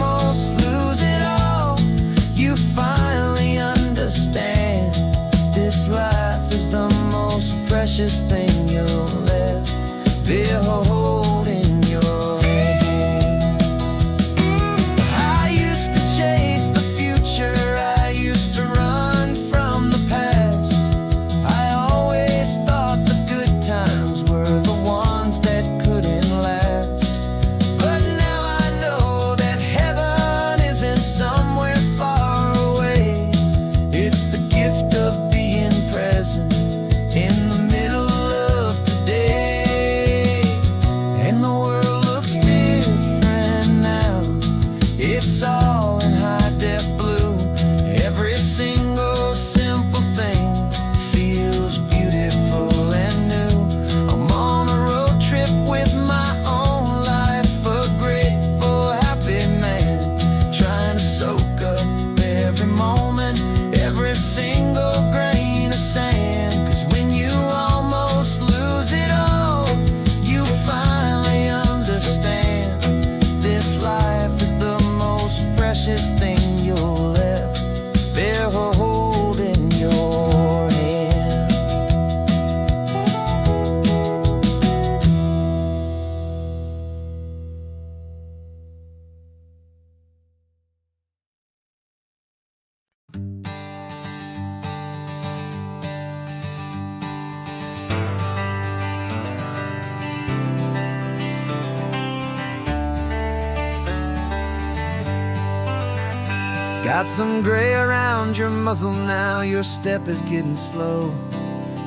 Got some gray around your muzzle now, your step is getting slow,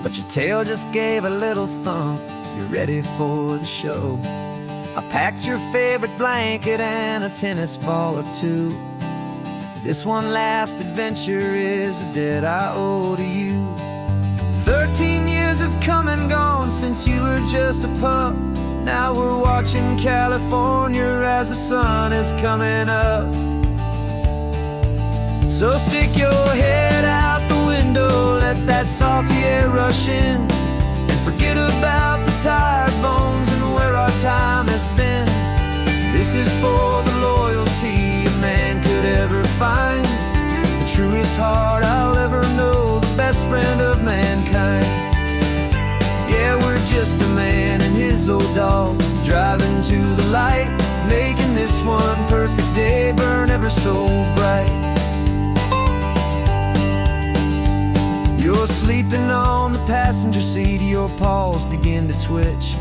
but your tail just gave a little thump, you're ready for the show. I packed your favorite blanket and a tennis ball or two. This one last adventure is a debt I owe to you. 13 years have come and gone since you were just a pup. Now we're watching California as the sun is coming up. So stick your head out the window, let that salty air rush in, and forget about the tired bones and where our time has been. This is for the loyalty a man could ever find, the truest heart I'll ever know, the best friend of mankind. Yeah, we're just a man and his old dog, driving to the light, making this one perfect day burn ever so bright. You're sleeping on the passenger seat, your paws begin to twitch,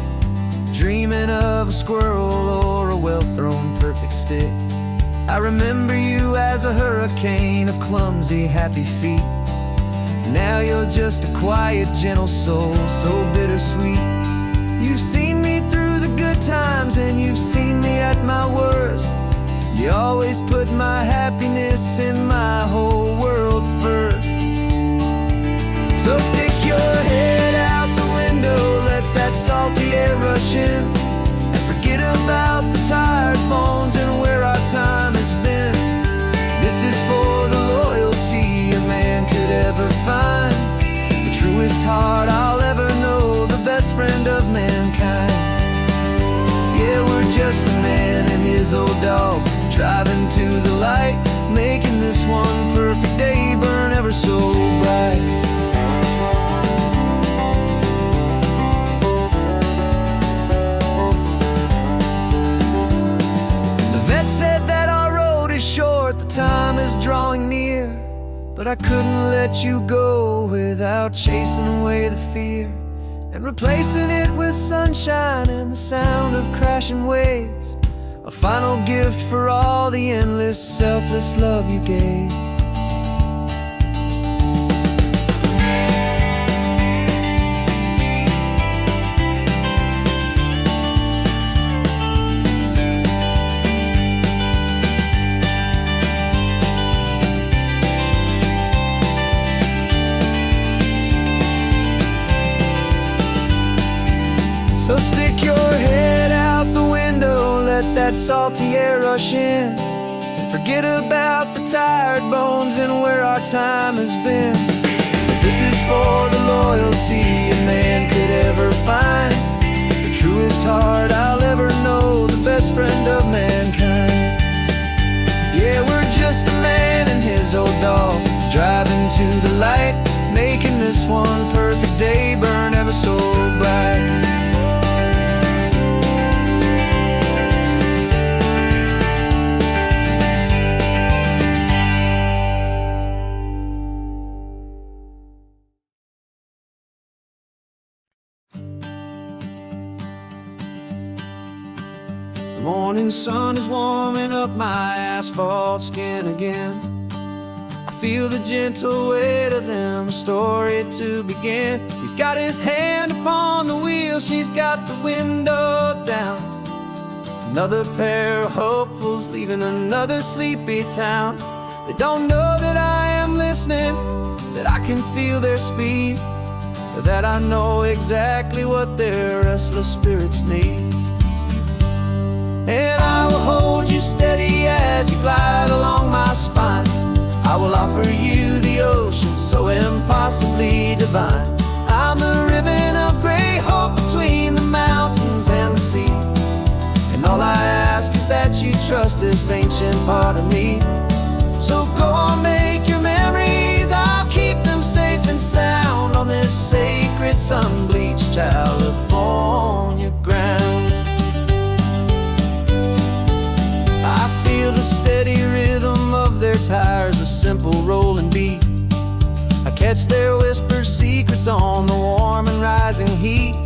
dreaming of a squirrel or a well-thrown perfect stick. I remember you as a hurricane of clumsy, happy feet. Now you're just a quiet, gentle soul, so bittersweet. You've seen me through the good times and you've seen me at my worst. You always put my happiness in my whole world first. So stick your head out the window, let that salty air rush in, and forget about the tired bones and where our time has been. This is for the loyalty a man could ever find, the truest heart I'll ever know, the best friend of mankind. Yeah, we're just a man and his old dog, driving to the light, making this one perfect day burn ever so bright. Said that our road is short, the time is drawing near, but I couldn't let you go without chasing away the fear and replacing it with sunshine and the sound of crashing waves, a final gift for all the endless, selfless love you gave. So stick your head out the window, let that salty air rush in, and forget about the tired bones and where our time has been. This is for the loyalty a man could ever find, the truest heart I'll ever know, the best friend of mankind. Yeah, we're just a man and his old dog, driving to the light, making this one perfect day burn ever so bright. The morning sun is warming up my asphalt skin again. I feel the gentle weight of them, story to begin. He's got his hand upon the wheel, she's got the window down. Another pair of hopefuls leaving another sleepy town. They don't know that I am listening, that I can feel their speed, or that I know exactly what their restless spirits need. And I will hold you steady as you glide along my spine. I will offer you the ocean so impossibly divine. I'm the ribbon of gray hope between the mountains and the sea. And all I ask is that you trust this ancient part of me. So go on, make your memories, I'll keep them safe and sound on this sacred sun-bleached California ground. The steady rhythm of their tires, a simple rolling beat. I catch their whispered secrets on the warm and rising heat.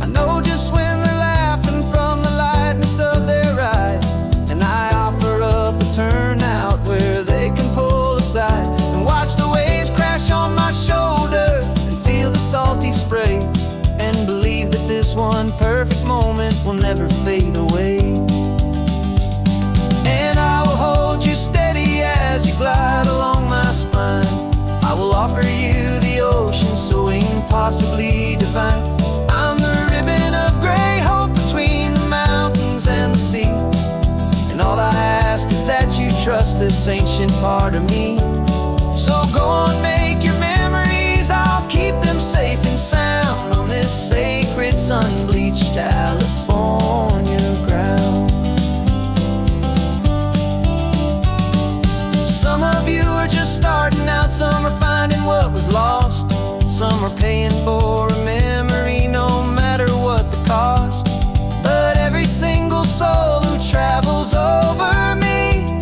I know just when they're laughing from the lightness of their ride, and I offer up a turnout where they can will never fade away. And I will hold you steady as you glide along my spine. I will offer you the ocean so impossibly divine. I'm the ribbon of gray hope between the mountains and the sea. And all I ask is that you trust this ancient part of me. So go on, make your memories, I'll keep them safe and sound on this sacred sun-bleached California ground. Some of you are just starting out, some are finding what was lost. Some are paying for a memory no matter what the cost. But every single soul who travels over me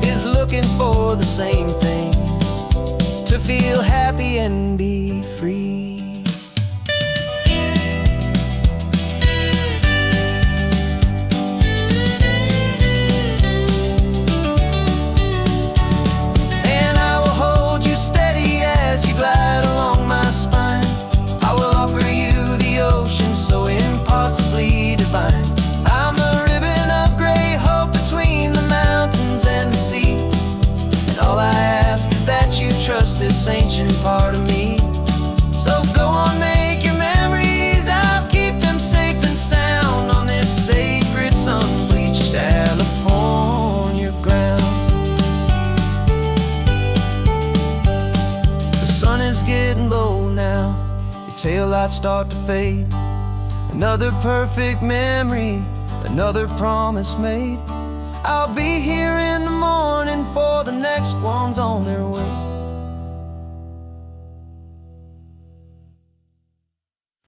is looking for the same thing: to feel happy and be free. And I will hold you steady as you glide along my spine. I will offer you the ocean so impossibly divine. I'm the ribbon of gray hope between the mountains and the sea. And all I ask is that you trust this ancient part of me. So go on, make your memories, I'll keep them safe and sound on this sacred sun-bleached California ground. The sun is getting low now, your taillights start to fade. Another perfect memory, another promise made. I'll be here in the morning for the next ones on their way.